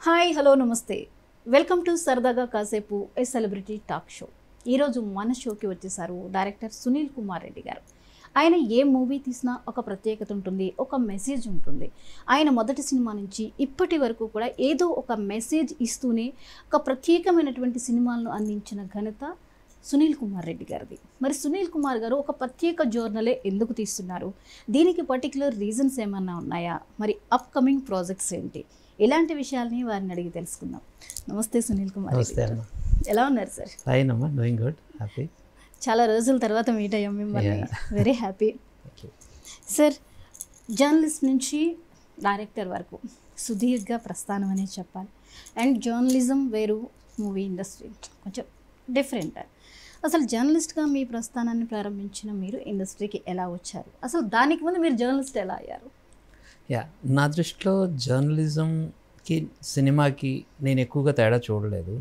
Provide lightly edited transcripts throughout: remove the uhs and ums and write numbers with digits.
Hi hello నమస్తే welcome to సరదాగా కాసేపు ఏ సెలబ్రిటీ టాక్ షో. ఈరోజు మన షోకి వచ్చేసారు డైరెక్టర్ సునీల్ కుమార్ రెడ్డి గారు. ఆయన ఏ మూవీ తీసినా ఒక ప్రత్యేకత ఉంటుంది, ఒక మెసేజ్ ఉంటుంది. ఆయన మొదటి సినిమా నుంచి ఇప్పటి వరకు కూడా ఏదో ఒక మెసేజ్ ఇస్తూనే ఒక ప్రత్యేకమైనటువంటి సినిమాలను అందించిన ఘనత సునీల్ కుమార్ రెడ్డి గారిది. మరి సునీల్ కుమార్ గారు ఒక ప్రత్యేక జర్నలే ఎందుకు తీస్తున్నారు, దీనికి పర్టికులర్ రీజన్స్ ఏమన్నా ఉన్నాయా, మరి అప్కమింగ్ ప్రాజెక్ట్స్ ఏంటి, ఇలాంటి విషయాల్ని వారిని అడిగి తెలుసుకుందాం. నమస్తే సునీల్ కుమార్ రెడ్డి గారు, ఎలా ఉన్నారు సార్? ఫైన్ అమ్మా, డూయింగ్ గుడ్, హ్యాపీ. చాలా రోజుల తర్వాత మీట్ అయ్యాం మిమ్మల్ని, వెరీ హ్యాపీ సార్. జర్నలిస్ట్ నుంచి డైరెక్టర్ వరకు సుదీర్ఘ ప్రస్థానం అనే చెప్పాలి. అండ్ జర్నలిజం వేరు, మూవీ ఇండస్ట్రీ కొంచెం డిఫరెంట్. అసలు జర్నలిస్ట్గా మీ ప్రస్థానాన్ని ప్రారంభించిన మీరు ఇండస్ట్రీకి ఎలా వచ్చారు, అసలు దానికి ముందు మీరు జర్నలిస్ట్ ఎలా అయ్యారు? నా దృష్టిలో జర్నలిజంకి సినిమాకి నేను ఎక్కువగా తేడా చూడలేదు.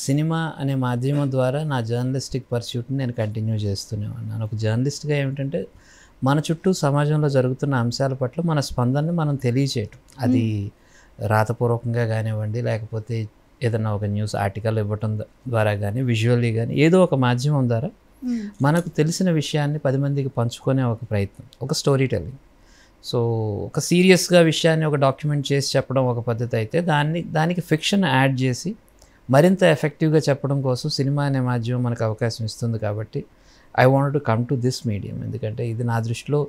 సినిమా అనే మాధ్యమం ద్వారా నా జర్నలిస్టిక్ పర్స్యూట్ని నేను కంటిన్యూ చేస్తూనే ఉన్నాను. ఒక జర్నలిస్ట్గా ఏమిటంటే మన చుట్టూ సమాజంలో జరుగుతున్న అంశాల పట్ల మన స్పందనని మనం తెలియచేయటం, అది రాతపూర్వకంగా కానివ్వండి, లేకపోతే ఏదైనా ఒక న్యూస్ ఆర్టికల్ ఇవ్వటం ద్వారా కానీ, విజువల్లీ కానీ, ఏదో ఒక మాధ్యమం ద్వారా మనకు తెలిసిన విషయాన్ని 10 మందికి పంచుకునే ఒక ప్రయత్నం, ఒక స్టోరీ టెల్లింగ్. సో ఒక సీరియస్గా విషయాన్ని ఒక డాక్యుమెంట్ చేసి చెప్పడం ఒక పద్ధతి అయితే, దానికి ఫిక్షన్ యాడ్ చేసి మరింత ఎఫెక్టివ్గా చెప్పడం కోసం సినిమా అనే మాధ్యమం మనకు అవకాశం ఇస్తుంది. కాబట్టి I want to come to this medium, ఎందుకంటే ఇది నా దృష్టిలో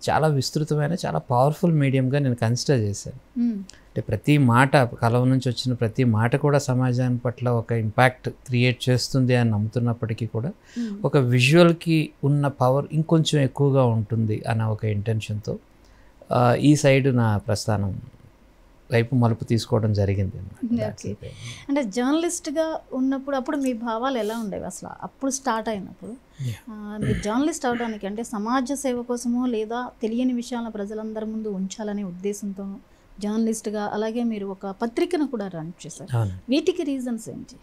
చాలా విస్తృతమైన, చాలా పవర్ఫుల్ మీడియంగా నేను కన్సిడర్ చేశాను. అంటే ప్రతి మాట, కలం నుంచి వచ్చిన ప్రతి మాట కూడా సమాజాన్ని పట్ల ఒక ఇంపాక్ట్ క్రియేట్ చేస్తుంది అని నమ్ముతున్నప్పటికీ కూడా ఒక విజువల్కి ఉన్న పవర్ ఇంకొంచెం ఎక్కువగా ఉంటుంది అన్న ఒక ఇంటెన్షన్తో ఈ సైడ్ నా ప్రస్థానం వైపు మలుపు తీసుకోవడం జరిగింది. అంటే జర్నలిస్ట్గా ఉన్నప్పుడు అప్పుడు మీ భావాలు ఎలా ఉండేవి అసలు? అప్పుడు స్టార్ట్ అయినప్పుడు మీరు జర్నలిస్ట్ అవడానికి అంటే సమాజ సేవ కోసమో, లేదా తెలియని విషయాలను ప్రజలందరి ముందు ఉంచాలనే ఉద్దేశంతో జర్నలిస్ట్గా, అలాగే మీరు ఒక పత్రికను కూడా రన్ చేశారు. వీటికి రీజన్స్ ఏంటి?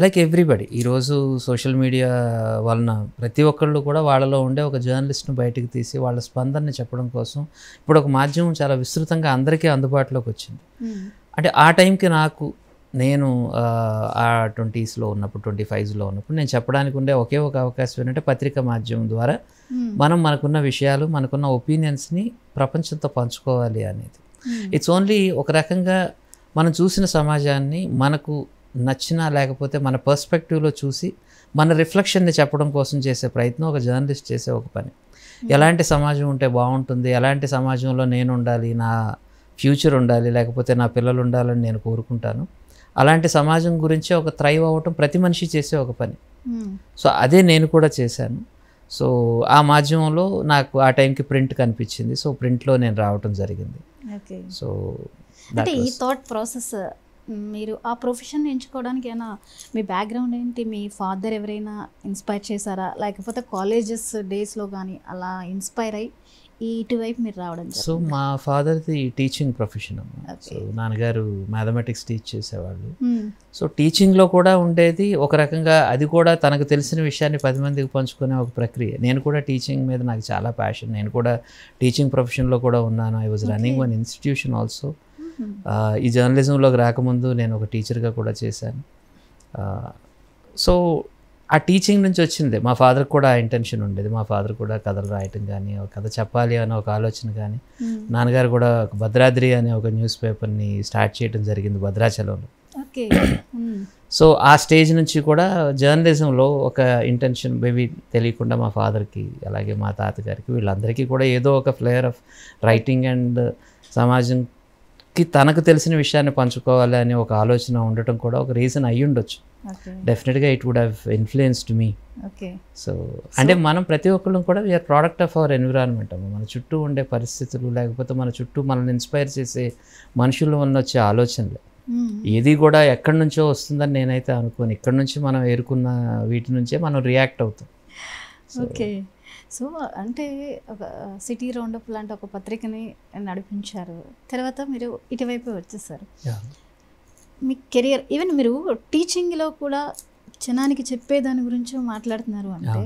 లైక్ ఎవ్రీబడి ఈరోజు సోషల్ మీడియా వలన ప్రతి ఒక్కళ్ళు కూడా వాళ్ళలో ఉండే ఒక జర్నలిస్ట్ను బయటకు తీసి వాళ్ళ స్పందనని చెప్పడం కోసం ఇప్పుడు ఒక మాధ్యమం చాలా విస్తృతంగా అందరికీ అందుబాటులోకి వచ్చింది. అంటే ఆ టైంకి నేను ఆ 20sలో ఉన్నప్పుడు, 25sలో ఉన్నప్పుడు నేను చెప్పడానికి ఉండే ఒకే ఒక అవకాశం ఏంటంటే పత్రికా మాధ్యమం ద్వారా మనం మనకున్న విషయాలు, మనకున్న ఒపీనియన్స్ని ప్రపంచంతో పంచుకోవాలి అనేది. ఇట్స్ ఓన్లీ ఒక రకంగా మనం చూసిన సమాజాన్ని మనకు నచ్చినా లేకపోతే మన పర్స్పెక్టివ్లో చూసి మన రిఫ్లెక్షన్ని చెప్పడం కోసం చేసే ప్రయత్నం ఒక జర్నలిస్ట్ చేసే ఒక పని. ఎలాంటి సమాజం ఉంటే బాగుంటుంది, ఎలాంటి సమాజంలో నేను ఉండాలి, నా ఫ్యూచర్ ఉండాలి, లేకపోతే నా పిల్లలు ఉండాలని నేను కోరుకుంటాను, అలాంటి సమాజం గురించి ఒక థ్రైవ్ అవ్వటం ప్రతి మనిషి చేసే ఒక పని. సో అదే నేను కూడా చేశాను. సో ఆ మాధ్యమంలో నాకు ఆ టైంకి ప్రింట్ కనిపించింది, సో ప్రింట్లో నేను రావటం జరిగింది. సో అంటే ఈ థాట్ ప్రాసెస్, మీరు ఆ ప్రొఫెషన్ ఎంచుకోవడానికి ఏమైనా మీ బ్యాక్గ్రౌండ్ ఏంటి? మీ ఫాదర్ ఎవరైనా ఇన్స్పైర్ చేశారా, లేకపోతే కాలేజెస్ డేస్లో కానీ అలా ఇన్స్పైర్ అయ్యి ఇటువైపు మీరు రావడం? సో మా ఫాదర్ది టీచింగ్ ప్రొఫెషన్ అమ్మ. సో నాన్నగారు మ్యాథమెటిక్స్ టీచ్ చేసేవాళ్ళు. సో టీచింగ్లో కూడా ఉండేది ఒక రకంగా, అది కూడా తనకు తెలిసిన విషయాన్ని 10 మందికి పంచుకునే ఒక ప్రక్రియ. నేను కూడా టీచింగ్ మీద నాకు చాలా ప్యాషన్, నేను కూడా టీచింగ్ ప్రొఫెషన్లో కూడా ఉన్నాను. I was running one institution also. ఈ జర్నలిజంలోకి రాకముందు నేను ఒక టీచర్గా కూడా చేశాను. సో ఆ టీచింగ్ నుంచి వచ్చింది. మా ఫాదర్కి కూడా ఆ ఇంటెన్షన్ ఉండేది. మా ఫాదర్ కూడా కథలు రాయటం కానీ, ఒక కథ చెప్పాలి అనే ఒక ఆలోచన కానీ. నాన్నగారు కూడా భద్రాద్రి అనే ఒక న్యూస్ పేపర్ని స్టార్ట్ చేయడం జరిగింది భద్రాచలంలో. సో ఆ స్టేజ్ నుంచి కూడా జర్నలిజంలో ఒక ఇంటెన్షన్ మేబీ తెలియకుండా మా ఫాదర్కి, అలాగే మా తాతగారికి, వీళ్ళందరికీ కూడా ఏదో ఒక ఫ్లేవర్ ఆఫ్ రైటింగ్ అండ్ సమాజంకి తనకు తెలిసిన విషయాన్ని పంచుకోవాలి అనే ఒక ఆలోచన ఉండటం కూడా ఒక రీజన్ అయ్యి ఉండొచ్చు. డెఫినెట్గా it would have influenced me. So అంటే మనం ప్రతి ఒక్కళ్ళం కూడా we are product of our environment అమ్మ. మన చుట్టూ ఉండే పరిస్థితులు, లేకపోతే మన చుట్టూ మనల్ని ఇన్స్పైర్ చేసే మనుషుల వల్ల వచ్చే ఆలోచనలు, ఏది కూడా ఎక్కడి నుంచో వస్తుందని నేనైతే అనుకోను. ఇక్కడ నుంచి మనం ఏరుకున్న వీటి నుంచే మనం రియాక్ట్ అవుతాం. ఓకే. సో అంటే ఒక సిటీ రౌండప్ లాంటి ఒక పత్రికని నడిపించారు, తర్వాత మీరు ఇటువైపు వచ్చేసారు. మీ కెరియర్, ఈవెన్ మీరు టీచింగ్లో కూడా జనానికి చెప్పేదాని గురించి మాట్లాడుతున్నారు అంటే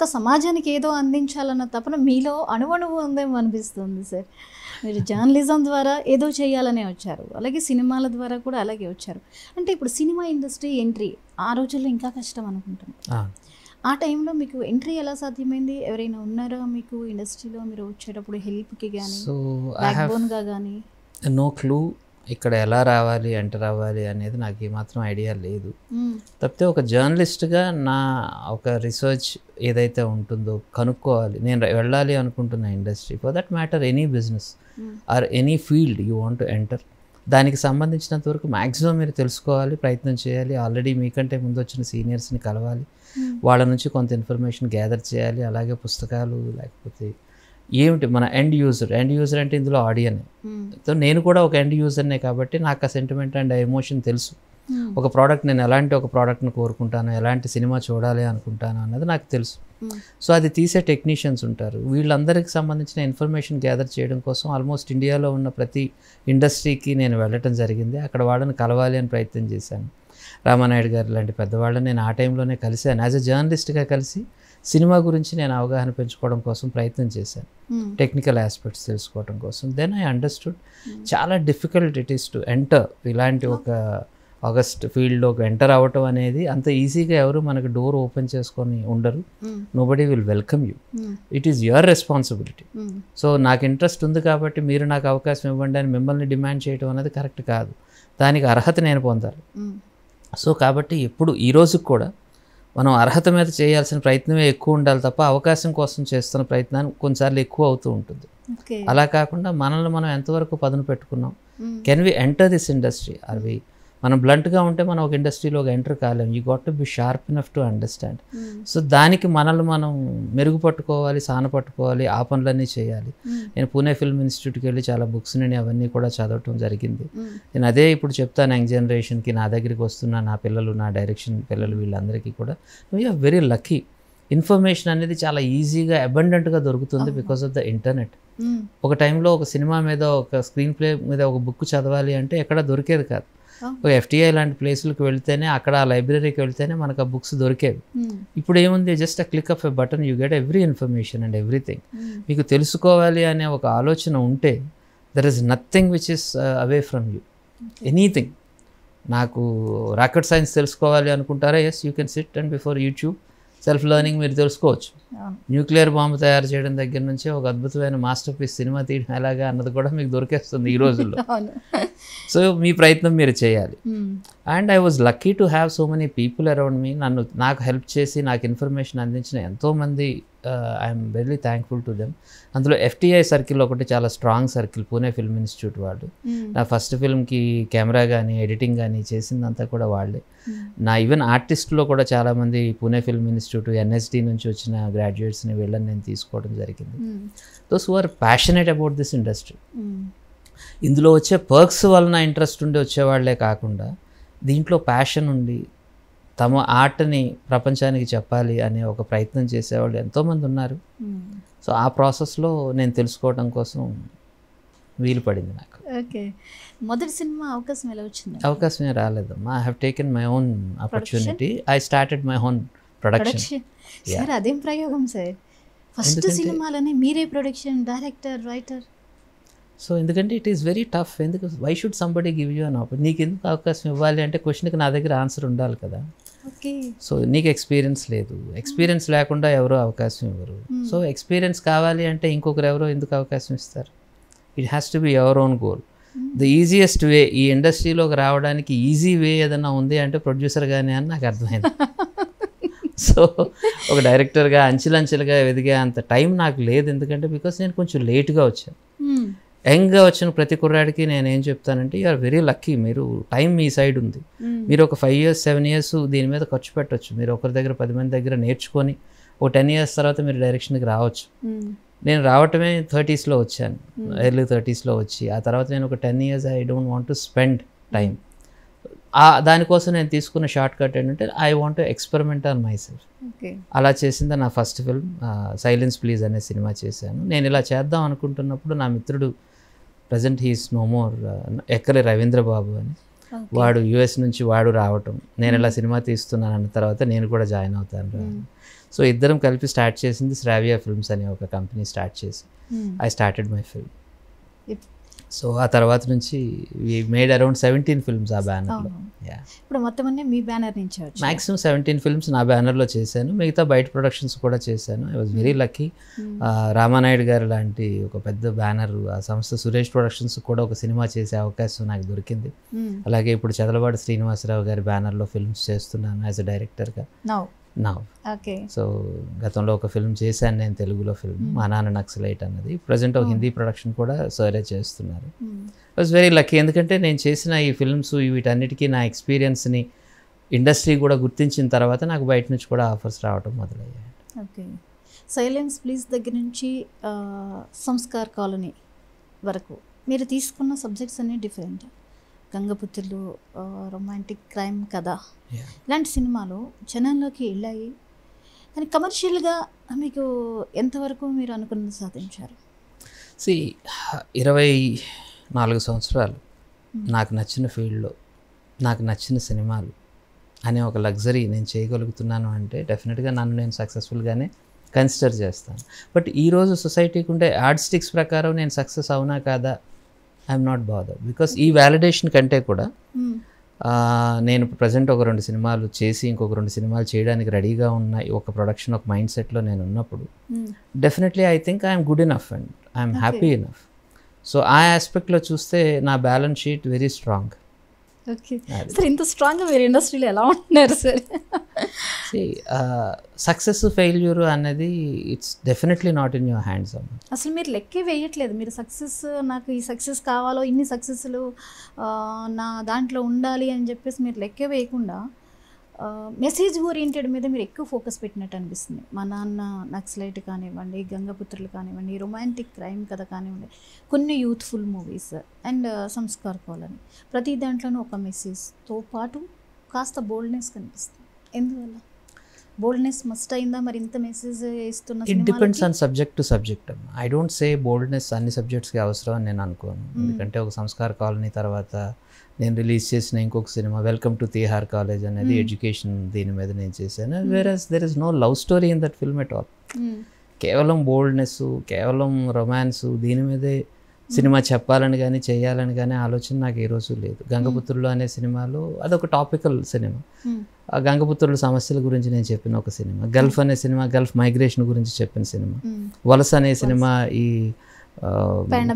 ఒక్క సమాజానికి ఏదో అందించాలన్న తపన మీలో అణువణువు ఉందేమో అనిపిస్తుంది సార్. మీరు జర్నలిజం ద్వారా ఏదో చేయాలనే వచ్చారు, అలాగే సినిమాల ద్వారా కూడా అలాగే వచ్చారు. అంటే ఇప్పుడు సినిమా ఇండస్ట్రీ ఎంట్రీ ఆ రోజుల్లో ఇంకా కష్టం అనుకుంటున్నాను. ఆ టైంలో మీకు ఎంట్రీ ఎలా సాధ్యమైంది? ఎవరైనా ఉన్నారా మీకు ఇండస్ట్రీలో మీరు వచ్చేటప్పుడు హెల్ప్కి కానీ, బ్యాక్బోన్గా కానీ? నో క్లూ ఇక్కడ ఎలా రావాలి, ఎంటర్ అవ్వాలి అనేది నాకు ఏమాత్రం ఐడియా లేదు. తప్పితే ఒక జర్నలిస్ట్గా నా ఒక రీసెర్చ్ ఏదైతే ఉంటుందో కనుక్కోవాలి. నేను వెళ్ళాలి అనుకుంటున్న industry, for that matter any business or any field you want to enter, దానికి సంబంధించినంత వరకు మ్యాక్సిమం మీరు తెలుసుకోవాలి, ప్రయత్నం చేయాలి. ఆల్రెడీ మీకంటే ముందు వచ్చిన సీనియర్స్ని కలవాలి, వాళ్ళ నుంచి కొంత ఇన్ఫర్మేషన్ గ్యాదర్ చేయాలి. అలాగే పుస్తకాలు, లేకపోతే ఏమిటి మన ఎండ్ యూజర్ అంటే ఇందులో ఆడియనే. సో నేను కూడా ఒక ఎండ్ యూజర్నే కాబట్టి నాకు ఆ సెంటిమెంట్ అండ్ ఎమోషన్ తెలుసు. ఒక ప్రోడక్ట్, నేను ఎలాంటి ఒక ప్రోడక్ట్ని కోరుకుంటాను, ఎలాంటి సినిమా చూడాలి అనుకుంటాను అన్నది నాకు తెలుసు. సో అది తీసే టెక్నీషియన్స్ ఉంటారు, వీళ్ళందరికీ సంబంధించిన ఇన్ఫర్మేషన్ గ్యాదర్ చేయడం కోసం ఆల్మోస్ట్ ఇండియాలో ఉన్న ప్రతి ఇండస్ట్రీకి నేను వెళ్ళటం జరిగింది. అక్కడ వాళ్ళని కలవాలి అని ప్రయత్నం చేశాను. రామానాయుడు గారు లాంటి పెద్దవాళ్ళని నేను ఆ టైంలోనే కలిశాను. యాజ్ ఎ జర్నలిస్ట్గా కలిసి సినిమా గురించి నేను అవగాహన పెంచుకోవడం కోసం ప్రయత్నం చేశాను, టెక్నికల్ ఆస్పెక్ట్స్ తెలుసుకోవడం కోసం. దెన్ ఐ అండర్స్టూడ్ చాలా difficult it is to enter. ఇలాంటి ఒక ఆగస్ట్ ఫీల్డ్లోకి ఎంటర్ అవ్వటం అనేది అంత ఈజీగా ఎవరు మనకు డోర్ ఓపెన్ చేసుకొని ఉండరు. Nobody will welcome you, it is your responsibility. So నాకు ఇంట్రెస్ట్ ఉంది కాబట్టి మీరు నాకు అవకాశం ఇవ్వండి అని మిమ్మల్ని డిమాండ్ చేయడం అనేది కరెక్ట్ కాదు. దానికి అర్హత నేను పొందాలి. సో కాబట్టి ఎప్పుడు ఈ రోజుకి కూడా మనం అర్హత మీద చేయాల్సిన ప్రయత్నమే ఎక్కువ ఉండాలి తప్ప అవకాశం కోసం చేస్తున్న ప్రయత్నాన్ని కొన్నిసార్లు ఎక్కువ అవుతూ ఉంటుంది. అలా కాకుండా మనల్ని మనం ఎంతవరకు పదును పెట్టుకున్నాం, can we enter this industry, అవి మనం బ్లంట్గా ఉంటే మనం ఒక ఇండస్ట్రీలోకి ఎంటర్ కాలేము. You got to be sharp enough to understand. So దానికి మనల్ని మనం మెరుగుపట్టుకోవాలి, సానపట్టుకోవాలి, ఆ పనులన్నీ చేయాలి. నేను పూణే ఫిల్మ్ ఇన్స్టిట్యూట్కి వెళ్ళి చాలా బుక్స్ నేను అవన్నీ కూడా చదవటం జరిగింది. నేను అదే ఇప్పుడు చెప్తాను యంగ్ జనరేషన్కి, నా దగ్గరికి వస్తున్న నా పిల్లలు, నా డైరెక్షన్ పిల్లలు, వీళ్ళందరికీ కూడా వీఆర్ వెరీ లక్కీ. ఇన్ఫర్మేషన్ అనేది చాలా ఈజీగా అబండెంట్గా దొరుకుతుంది బికాస్ ఆఫ్ ద ఇంటర్నెట్. ఒక టైంలో ఒక సినిమా మీద, ఒక స్క్రీన్ ప్లే మీద ఒక బుక్ చదవాలి అంటే ఎక్కడ దొరికేది కాదు. ఒక FTI లాంటి ప్లేసులకు వెళ్తేనే, అక్కడ ఆ లైబ్రరీకి వెళ్తేనే మనకు ఆ బుక్స్ దొరికేవి. ఇప్పుడు ఏముంది, just a click of a button you get every information and everything. మీకు తెలుసుకోవాలి అనే ఒక ఆలోచన ఉంటే there is nothing which is away from you, anything. నాకు రాకెట్ సైన్స్ తెలుసుకోవాలి అనుకుంటారా, yes you can sit and before YouTube self learning మీరు తెలుసుకోవచ్చు. న్యూక్లియర్ బాంబు తయారు చేయడం దగ్గర నుంచి ఒక అద్భుతమైన మాస్టర్ పీస్ సినిమా తీయడం ఎలాగా అన్నది కూడా మీకు దొరికేస్తుంది ఈ రోజుల్లో. సో మీ ప్రయత్నం మీరు చేయాలి. And I was lucky to have so many people around me. నాకు హెల్ప్ చేసి నాకు ఇన్ఫర్మేషన్ అందించిన ఎంతోమంది, I'm very thankful to them. అందులో FTI సర్కిల్ ఒకటి చాలా strong circle, Pune film institute వాళ్ళు. నా ఫస్ట్ ఫిల్మ్కి కెమెరా కానీ ఎడిటింగ్ కానీ చేసిందంతా కూడా వాళ్ళే. నా ఈవెన్ ఆర్టిస్ట్లో కూడా చాలామంది పూణే ఫిల్మ్ ఇన్స్టిట్యూట్, NSD నుంచి వచ్చిన గ్రాడ్యుయేట్స్ని వీళ్ళని నేను తీసుకోవడం జరిగింది. Those who are passionate about this industry. ఇందులో వచ్చే పర్క్స్ వలన ఇంట్రెస్ట్ ఉండి వచ్చేవాళ్లే కాకుండా దీంట్లో ప్యాషన్ ఉండి తమ ఆర్ట్ని ప్రపంచానికి చెప్పాలి అనే ఒక ప్రయత్నం చేసేవాళ్ళు ఎంతోమంది ఉన్నారు. సో ఆ ప్రాసెస్లో నేను తెలుసుకోవడం కోసం వీలు పడింది నాకు. ఓకే, మొదటి సినిమా అవకాశం ఎలా వచ్చింది? అవకాశం ఏం రాలేదమ్మా. I have taken my own opportunity. I started my own production. Sir అదేం ప్రయోగం సార్, ఫస్ట్ సినిమాలని మీరే ప్రొడక్షన్, డైరెక్టర్, రైటర్. సో ఎందుకంటే ఇట్ ఈస్ వెరీ టఫ్. ఎందుకు, why should somebody give you an opportunity? నీకు ఎందుకు అవకాశం ఇవ్వాలి అంటే క్వశ్చన్కి నా దగ్గర ఆన్సర్ ఉండాలి కదా. సో నీకు ఎక్స్పీరియన్స్ లేదు, ఎక్స్పీరియన్స్ లేకుండా ఎవరో అవకాశం ఇవ్వరు. సో ఎక్స్పీరియన్స్ కావాలి అంటే ఇంకొకరు ఎవరో ఎందుకు అవకాశం ఇస్తారు? It has to be your own goal. The easiest way ఈ ఇండస్ట్రీలోకి రావడానికి ఈజీ వే ఏదైనా ఉంది అంటే ప్రొడ్యూసర్ గానే అని నాకు అర్థమైంది. సో ఒక డైరెక్టర్గా అంచెలంచెలుగా ఎదిగే అంత టైం నాకు లేదు. ఎందుకంటే బికాస్ నేను కొంచెం లేట్గా వచ్చాను. యంగ్గా వచ్చిన ప్రతి కుర్రాడికి నేను ఏం చెప్తానంటే యు ఆర్ వెరీ లక్కీ, మీరు టైం మీ సైడ్ ఉంది. మీరు ఒక 5 years 7 years దీని మీద ఖర్చు పెట్టవచ్చు. మీరు ఒకరి దగ్గర 10 మంది దగ్గర నేర్చుకొని ఒక 10 years తర్వాత మీరు డైరెక్షన్కి రావచ్చు. నేను రావటమే 30sలో వచ్చాను, ఎర్లీ 30sలో వచ్చి ఆ తర్వాత నేను ఒక 10 years I don't want to spend time. దానికోసం నేను తీసుకున్న షార్ట్ కట్ ఏంటంటే I want to experiment on myself. అలా చేసింది నా ఫస్ట్ ఫిల్మ్ సైలెన్స్ ప్లీజ్ అనే సినిమా చేశాను. నేను ఇలా చేద్దాం అనుకుంటున్నప్పుడు నా మిత్రుడు, ప్రజెంట్ హీస్ నో మోర్, ఎక్కలే రవీంద్రబాబు అని, వాడు యుఎస్ నుంచి వాడు రావటం, నేను ఇలా సినిమా తీస్తున్నాను అన్న తర్వాత నేను కూడా జాయిన్ అవుతాను. సో ఇద్దరం కలిపి స్టార్ట్ చేసింది శ్రావ్య ఫిల్మ్స్ అనే ఒక కంపెనీ స్టార్ట్ చేసి I started my film. So ఆ తర్వాత నుంచి వి మేడ్ అరౌండ్ 17 ఫిల్మ్స్ ఆ బ్యానర్లో. ఇప్పుడు మొత్తం అన్నీ మీ బ్యానర్ నుంచి మ్యాక్సిమం 17 ఫిల్మ్స్ నా బ్యానర్లో చేశాను, మిగతా బయట ప్రొడక్షన్స్ కూడా చేశాను. I was very lucky. Ramanaidu గారు లాంటి ఒక పెద్ద బ్యానర్ ఆ సంస్థ సురేష్ ప్రొడక్షన్స్ కూడా ఒక సినిమా చేసే అవకాశం నాకు దొరికింది. అలాగే ఇప్పుడు చదలవాడి శ్రీనివాసరావు గారి బ్యానర్లో ఫిల్మ్స్ చేస్తున్నాను యాజ్ అ డైరెక్టర్గా నా. సో గతంలో ఒక ఫిల్మ్ చేశాను నేను, తెలుగులో ఫిల్మ్ మా నాన్న నక్సలైట్ అన్నది. ప్రజెంట్ ఒక హిందీ ప్రొడక్షన్ కూడా సరే చేస్తున్నారు. వాజ్ వెరీ లక్కీ, ఎందుకంటే నేను చేసిన ఈ ఫిల్మ్స్ వీటన్నిటికీ నా ఎక్స్పీరియన్స్ని ఇండస్ట్రీ కూడా గుర్తించిన తర్వాత నాకు బయట నుంచి కూడా ఆఫర్స్ రావడం మొదలయ్యాయి. ఓకే, సైలెన్స్ ప్లీజ్ దగ్గర నుంచి సంస్కార్ కాలనీ వరకు మీరు తీసుకున్న సబ్జెక్ట్స్ అన్నీ డిఫరెంట్. గంగపుత్రులు, రొమాంటిక్ క్రైమ్ కథ, ఇలాంటి సినిమాలు జనాల్లోకి వెళ్ళాయి. కానీ కమర్షియల్గా మీకు ఎంతవరకు మీరు అనుకున్నది సాధించారు? 24 సంవత్సరాలు నాకు నచ్చిన ఫీల్డ్లో నాకు నచ్చిన సినిమాలు అనే ఒక లగ్జరీ నేను చేయగలుగుతున్నాను అంటే డెఫినెట్గా నన్ను నేను సక్సెస్ఫుల్గానే కన్సిడర్ చేస్తాను. బట్ ఈరోజు సొసైటీకి ఉండే యాడ్ స్టిక్స్ ప్రకారం నేను సక్సెస్ అవునా కాదా, ఐఎమ్ నాట్ బాదర్. బికాస్ ఈ వ్యాలిడేషన్ కంటే కూడా నేను ప్రజెంట్ ఒక 2 సినిమాలు చేసి ఇంకొక 2 సినిమాలు చేయడానికి రెడీగా ఉన్న ఒక ప్రొడక్షన్, ఒక మైండ్ సెట్లో నేను ఉన్నప్పుడు definitely I think I'm good enough and I'm happy enough. So ఆ ఆస్పెక్ట్లో చూస్తే నా balance sheet very strong. Okay sir, ఇంత స్ట్రాంగ్గా మీరు ఇండస్ట్రీలో ఎలా ఉంటున్నారు సార్? సక్సెస్ ఫెయిల్యూర్ అనేది it's definitely not in your hands అమ్మ. అసలు మీరు లెక్కే వేయట్లేదు. మీరు సక్సెస్, నాకు ఈ సక్సెస్ కావాలో, ఇన్ని సక్సెస్లు నా దాంట్లో ఉండాలి అని చెప్పేసి మీరు లెక్కే వేయకుండా మెసేజ్ ఓరియంటెడ్ మీద మీరు ఎక్కువ ఫోకస్ పెట్టినట్టు అనిపిస్తుంది. మా నాన్న నక్సలైట్ కానివ్వండి, గంగపుత్రులు కానివ్వండి, రొమాంటిక్ క్రైమ్ కథ కానివ్వండి, కొన్ని youthful movies and Sanskar colony, ప్రతి దాంట్లోనూ ఒక మెసేజ్తో పాటు కాస్త బోల్డ్నెస్ కనిపిస్తుంది. ఎందువల్ల బోల్డ్నెస్ మస్ట్ అయిందా? మరి ఇంత మెసేజ్ ఇస్తున్న it depends on subject to subject. I don't say boldness అన్ని సబ్జెక్ట్స్కి అవసరం అని నేను అనుకోను. ఎందుకంటే ఒక సంస్కార్ కాలనీ తర్వాత నేను రిలీజ్ చేసిన ఇంకొక సినిమా వెల్కమ్ టు తిహార్ కాలేజ్ అనేది ఎడ్యుకేషన్ దీని మీద నేను చేశాను. Whereas there is no love story in that film at all. కేవలం బోల్డ్నెస్, కేవలం రొమాన్స్ దీని మీదే సినిమా చెప్పాలని కానీ చేయాలని కానీ ఆలోచన నాకు ఏ రోజు లేదు. గంగపుత్రులు అనే సినిమాలో అదొక టాపికల్ సినిమా. ఆ గంగపుత్రుల సమస్యల గురించి నేను చెప్పిన ఒక సినిమా. గల్ఫ్ అనే సినిమా గల్ఫ్ మైగ్రేషన్ గురించి చెప్పిన సినిమా. వలస అనే సినిమా ఈ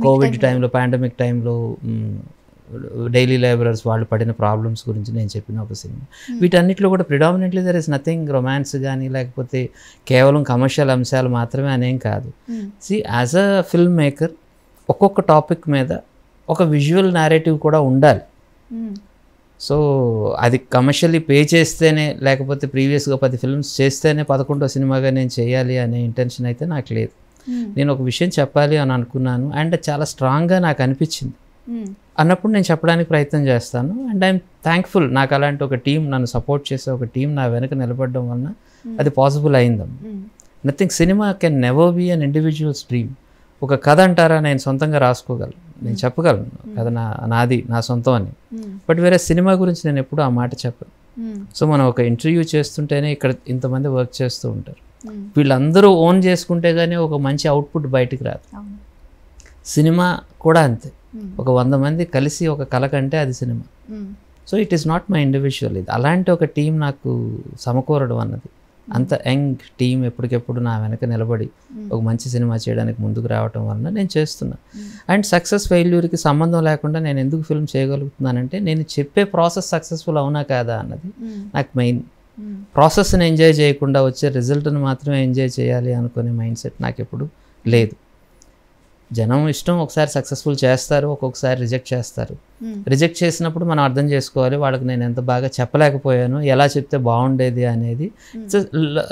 కోవిడ్ టైంలో, పాండమిక్ టైంలో డైలీ లేబరర్స్ వాళ్ళు పడిన ప్రాబ్లమ్స్ గురించి నేను చెప్పిన ఒక సినిమా. వీటన్నిటిలో కూడా predominantly there is nothing romance కానీ లేకపోతే కేవలం కమర్షియల్ అంశాలు మాత్రమే అనేం కాదు. యాజ్ అ ఫిల్మ్ మేకర్ ఒక్కొక్క టాపిక్ మీద ఒక విజువల్ నేరేటివ్ కూడా ఉండాలి. సో అది కమర్షియల్లీ పే చేస్తేనే, లేకపోతే ప్రీవియస్గా 10 ఫిల్మ్స్ చేస్తేనే 11వ సినిమాగా నేను చేయాలి అనే ఇంటెన్షన్ అయితే నాకు లేదు. నేను ఒక విషయం చెప్పాలి అని అనుకున్నాను అండ్ చాలా స్ట్రాంగ్గా నాకు అనిపించింది అన్నప్పుడు నేను చెప్పడానికి ప్రయత్నం చేస్తాను. అండ్ ఐఎమ్ థ్యాంక్ఫుల్, నాకు అలాంటి ఒక టీం, నన్ను సపోర్ట్ చేసే ఒక టీం నా వెనక నిలబడడం వలన అది పాసిబుల్ అయిందమ్మ. Nothing, cinema can never be an individual's dream. ఒక కథ అంటారా, నేను సొంతంగా రాసుకోగలను, నేను చెప్పగలను కథ నాది, నా సొంతం అని. బట్ వేరే సినిమా గురించి నేను ఎప్పుడు ఆ మాట చెప్పను. సో మనం ఒక ఇంటర్వ్యూ చేస్తుంటేనే ఇక్కడ ఇంతమంది వర్క్ చేస్తూ ఉంటారు, వీళ్ళందరూ ఓన్ చేసుకుంటే కానీ ఒక మంచి అవుట్పుట్ బయటికి రాదు. సినిమా కూడా అంతే, ఒక 100 మంది కలిసి ఒక కళ కంటే అది cinema. So it is not my individual. ఇది అలాంటి ఒక టీం నాకు సమకూరడం అన్నది, అంత యంగ్ టీం ఎప్పటికెప్పుడు నా వెనక నిలబడి ఒక మంచి సినిమా చేయడానికి ముందుకు రావటం వలన నేను చేస్తున్నా. అండ్ సక్సెస్ ఫెయిల్యూర్కి సంబంధం లేకుండా నేను ఎందుకు ఫిల్మ్ చేయగలుగుతున్నానంటే నేను చెప్పే ప్రాసెస్ సక్సెస్ఫుల్ అవునా కాదా అన్నది నాకు మెయిన్. ప్రాసెస్ని ఎంజాయ్ చేయకుండా వచ్చే రిజల్ట్ని మాత్రమే ఎంజాయ్ చేయాలి అనుకునే మైండ్ సెట్ నాకు ఎప్పుడు లేదు. జనం ఇష్టం, ఒకసారి సక్సెస్ఫుల్ చేస్తారు, ఒక్కొక్కసారి రిజెక్ట్ చేస్తారు. రిజెక్ట్ చేసినప్పుడు మనం అర్థం చేసుకోవాలి వాళ్ళకి నేను ఎంత బాగా చెప్పలేకపోయాను, ఎలా చెప్తే బాగుండేది అనేది. It's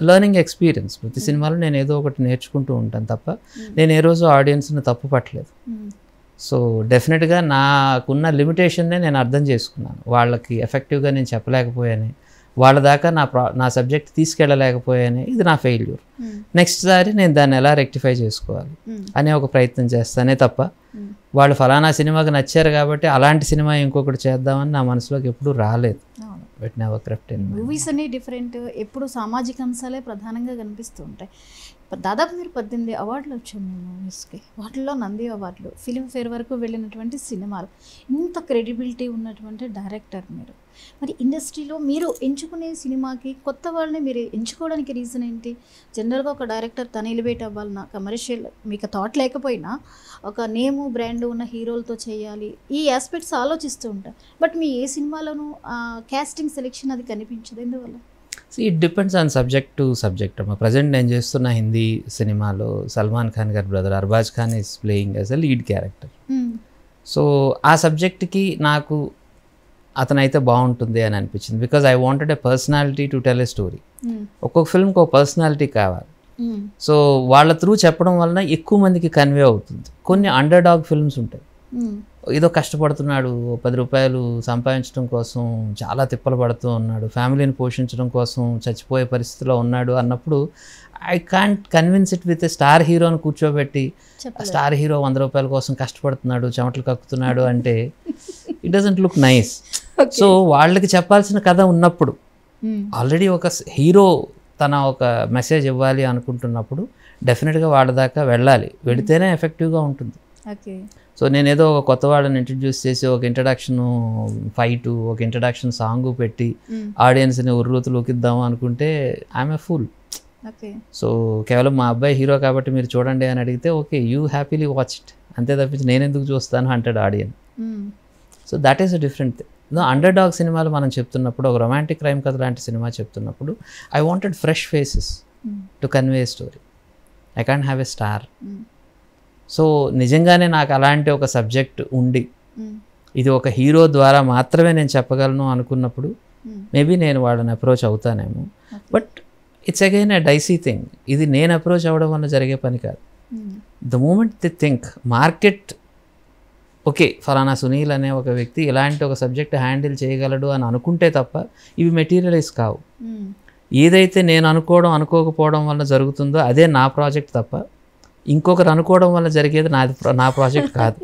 learning experience. ప్రతి సినిమాలో నేను ఏదో ఒకటి నేర్చుకుంటూ ఉంటాను తప్ప నేను ఏ రోజు ఆడియన్స్ని తప్పు పట్టలేదు. సో డెఫినెట్గా నాకున్న లిమిటేషన్నే నేను అర్థం చేసుకున్నాను. వాళ్ళకి ఎఫెక్టివ్గా నేను చెప్పలేకపోయాను, వాళ్ళ దాకా నా సబ్జెక్ట్ తీసుకెళ్ళలేకపోయాను, ఇది నా ఫెయిల్యూర్. నెక్స్ట్ సారి నేను దాన్ని ఎలా రెక్టిఫై చేసుకోవాలి అనే ఒక ప్రయత్నం చేస్తానే తప్ప వాళ్ళు ఫలానా సినిమాకి నచ్చారు కాబట్టి అలాంటి సినిమా ఇంకొకటి చేద్దామని నా మనసులోకి ఎప్పుడూ రాలేదు. But never craft in movies అన్ని డిఫరెంట్, ఎప్పుడు సామాజిక అంశాలే ప్రధానంగా కనిపిస్తూ ఉంటాయి. దాదాపు మీరు 18 అవార్డులు వచ్చాయి మీ మూవీస్కి, వాటిల్లో నంది అవార్డులు, ఫిల్మ్ఫేర్ వరకు వెళ్ళినటువంటి సినిమాలు, ఇంత క్రెడిబిలిటీ ఉన్నటువంటి డైరెక్టర్ మీరు. మరి ఇండస్ట్రీలో మీరు ఎంచుకునే సినిమాకి కొత్త వాళ్ళని మీరు ఎంచుకోవడానికి రీజన్ ఏంటి? జనరల్గా ఒక డైరెక్టర్ తను ఎలివేట్ అవ్వాలన్నా, కమర్షియల్ మీకు థాట్ లేకపోయినా ఒక నేము బ్రాండ్ ఉన్న హీరోలతో చేయాలి, ఈ ఆస్పెక్ట్స్ ఆలోచిస్తూ ఉంటారు. బట్ మీ ఏ సినిమాలోనూ క్యాస్టింగ్ సెలెక్షన్ అది కనిపించదు, ఎందువల్ల? It depends on subject to subject అమ్మా. ప్రజెంట్ నేను చేస్తున్న హిందీ సినిమాలో సల్మాన్ ఖాన్ గారి brother Arbaaz Khan is playing as a lead character. So ఆ సబ్జెక్ట్కి నాకు అతనైతే బాగుంటుంది అని అనిపించింది. Because I wanted a personality to tell a story. ఒక్కొక్క ఫిల్మ్కి ఒక పర్సనాలిటీ కావాలి. సో వాళ్ళ త్రూ చెప్పడం వలన ఎక్కువ మందికి కన్వే అవుతుంది. కొన్ని అండర్ డాగ్ ఫిల్మ్స్ ఉంటాయి, ఏదో కష్టపడుతున్నాడు, 10 రూపాయలు సంపాదించడం కోసం చాలా తిప్పలు పడుతూ ఉన్నాడు, ఫ్యామిలీని పోషించడం కోసం చచ్చిపోయే పరిస్థితిలో ఉన్నాడు అన్నప్పుడు I can't convince it with star హీరోని కూర్చోబెట్టి స్టార్ హీరో 100 రూపాయల కోసం కష్టపడుతున్నాడు, చెమటలు కక్కుతున్నాడు అంటే it doesn't look nice. So వాళ్ళకి చెప్పాల్సిన కథ ఉన్నప్పుడు, ఆల్రెడీ ఒక హీరో తన ఒక మెసేజ్ ఇవ్వాలి అనుకుంటున్నప్పుడు డెఫినెట్గా వాళ్ళ దాకా వెళ్ళాలి, వెళితేనే ఎఫెక్టివ్గా ఉంటుంది. సో నేనేదో ఒక కొత్త వాళ్ళని ఇంట్రడ్యూస్ చేసి ఒక ఇంట్రడక్షన్ ఫైటు, ఒక ఇంట్రడక్షన్ సాంగ్ పెట్టి ఆడియన్స్ని ఉర్రూతులు ఊకిద్దాము అనుకుంటే ఐఎమ్ ఎ ఫుల్. సో కేవలం మా అబ్బాయి హీరో కాబట్టి మీరు చూడండి అని అడిగితే okay, you happily watch it, అంతే తప్పించి నేను ఎందుకు చూస్తాను అంటాడు audience. So that is a different thing. Underdog సినిమాలు మనం చెప్తున్నప్పుడు, ఒక రొమాంటిక్ క్రైమ్ కథ లాంటి సినిమా చెప్తున్నప్పుడు I wanted fresh faces to convey story. I can't have a star. So నిజంగానే నాకు అలాంటి ఒక సబ్జెక్ట్ ఉండి ఇది ఒక హీరో ద్వారా మాత్రమే నేను చెప్పగలను అనుకున్నప్పుడు మేబీ నేను వాళ్ళని అప్రోచ్ అవుతానేమో. But it's again a dicey thing. ఇది నేను అప్రోచ్ అవ్వడం వల్ల జరిగే పని కాదు. The moment they think market okay ఫలానా సునీల్ అనే ఒక వ్యక్తి ఇలాంటి ఒక సబ్జెక్ట్ హ్యాండిల్ చేయగలడు అని అనుకుంటే తప్ప ఇవి మెటీరియలైజ్ కావు. ఏదైతే నేను అనుకోకపోవడం వల్ల జరుగుతుందో అదే నా ప్రాజెక్ట్ తప్ప ఇంకొకరు అనుకోవడం వల్ల జరిగేది నా ప్రాజెక్ట్ కాదు.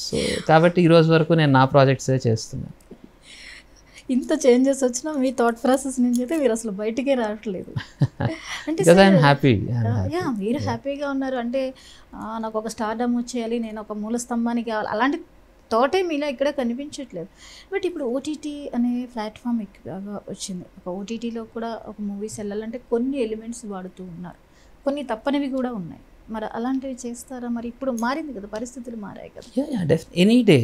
సో కాబట్టి ఈరోజు వరకు నేను నా ప్రాజెక్ట్సే చేస్తున్నాను. ఇంత చేంజెస్ వచ్చినా మీ థాట్ ప్రాసెస్ నుంచి అయితే మీరు అసలు బయటికే రావట్లేదు. అంటే మీరు హ్యాపీగా ఉన్నారు అంటే నాకు ఒక స్టార్డమ్ వచ్చేయాలి, నేను ఒక మూల స్తంభానికి కావాలి, అలాంటి థాటే మీలో ఇక్కడ కనిపించట్లేదు. బట్ ఇప్పుడు ఓటీటీ అనే ప్లాట్ఫామ్ ఎక్కువగా వచ్చింది. ఒక ఓటీటీలో కూడా ఒక మూవీస్ వెళ్ళాలంటే కొన్ని ఎలిమెంట్స్ వాడుతూ ఉన్నారు, కొన్ని తప్పనివి కూడా ఉన్నాయి. మరి అలాంటివి చేస్తారా? మరి ఇప్పుడు మారింది కదా, పరిస్థితులు మారాయి కదా. ఎనీ డే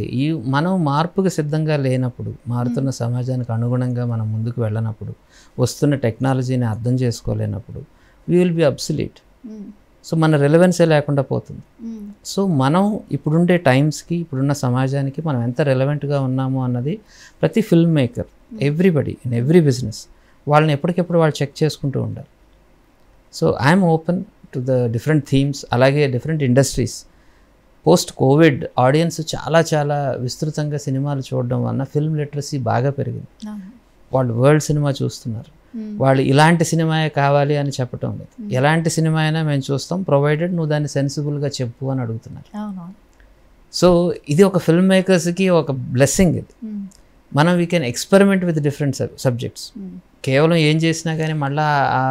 మనం మార్పుకు సిద్ధంగా లేనప్పుడు, మారుతున్న సమాజానికి అనుగుణంగా మనం ముందుకు వెళ్ళనప్పుడు, వస్తున్న టెక్నాలజీని అర్థం చేసుకోలేనప్పుడు we will be obsolete. So మన రెలవెన్సే లేకుండా పోతుంది. సో మనం ఇప్పుడుండే టైమ్స్కి, ఇప్పుడున్న సమాజానికి మనం ఎంత రెలవెంట్గా ఉన్నాము అన్నది ప్రతి film maker, everybody in every business వాళ్ళని ఎప్పటికెప్పుడు వాళ్ళు చెక్ చేసుకుంటూ ఉండాలి. So I'm open to the different themes. అలాగే different industries. Post COVID audience చాలా చాలా విస్తృతంగా సినిమాలు చూడడం వలన ఫిల్మ్ లిటరసీ బాగా పెరిగింది. వాళ్ళు వరల్డ్ సినిమా చూస్తున్నారు. వాళ్ళు ఇలాంటి సినిమాయే కావాలి అని చెప్పటం లేదు, ఎలాంటి సినిమా అయినా మేము చూస్తాం ప్రొవైడెడ్ నువ్వు దాన్ని సెన్సిబుల్గా చెప్పు అని అడుగుతున్నారు. సో ఇది ఒక ఫిల్మ్ మేకర్స్కి ఒక బ్లెస్సింగ్. ఇది మనం we can experiment with different subjects. కేవలం ఏం చేసినా కానీ మళ్ళీ ఆ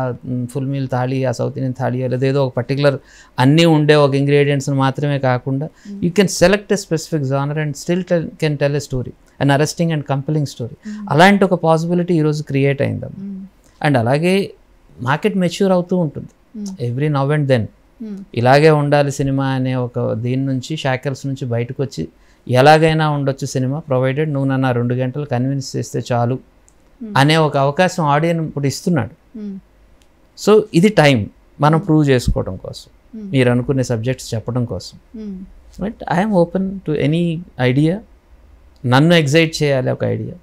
ఫుల్ మీల్ థాళీ, ఆ సౌత్ ఇండియన్ థాళీ లేదా ఏదో ఒక పర్టికులర్ అన్నీ ఉండే ఒక ఇంగ్రీడియంట్స్ని మాత్రమే కాకుండా you can select a specific genre and still can tell a story, an arresting and compelling story. అలాంటి ఒక పాసిబిలిటీ ఈరోజు క్రియేట్ అయిందమ్మా. అండ్ అలాగే మార్కెట్ మెచ్యూర్ అవుతూ ఉంటుంది ఎవ్రీ నవ్ అండ్ దెన్. ఇలాగే ఉండాలి సినిమా అనే ఒక దీని నుంచి, షాకల్స్ నుంచి బయటకు వచ్చి ఎలాగైనా ఉండొచ్చు సినిమా ప్రొవైడెడ్ నువ్వు నన్ను 2 గంటలు కన్విన్స్ చేస్తే చాలు అనే ఒక అవకాశం ఆడియన్స్ ఇప్పుడు ఇస్తున్నాడు. సో ఇది టైం మనం ప్రూవ్ చేసుకోవడం కోసం, మీరు అనుకునే సబ్జెక్ట్స్ చెప్పడం కోసం. But I'm open to any idea. నన్ను ఎగ్జైట్ చేయాలి ఒక ఐడియా.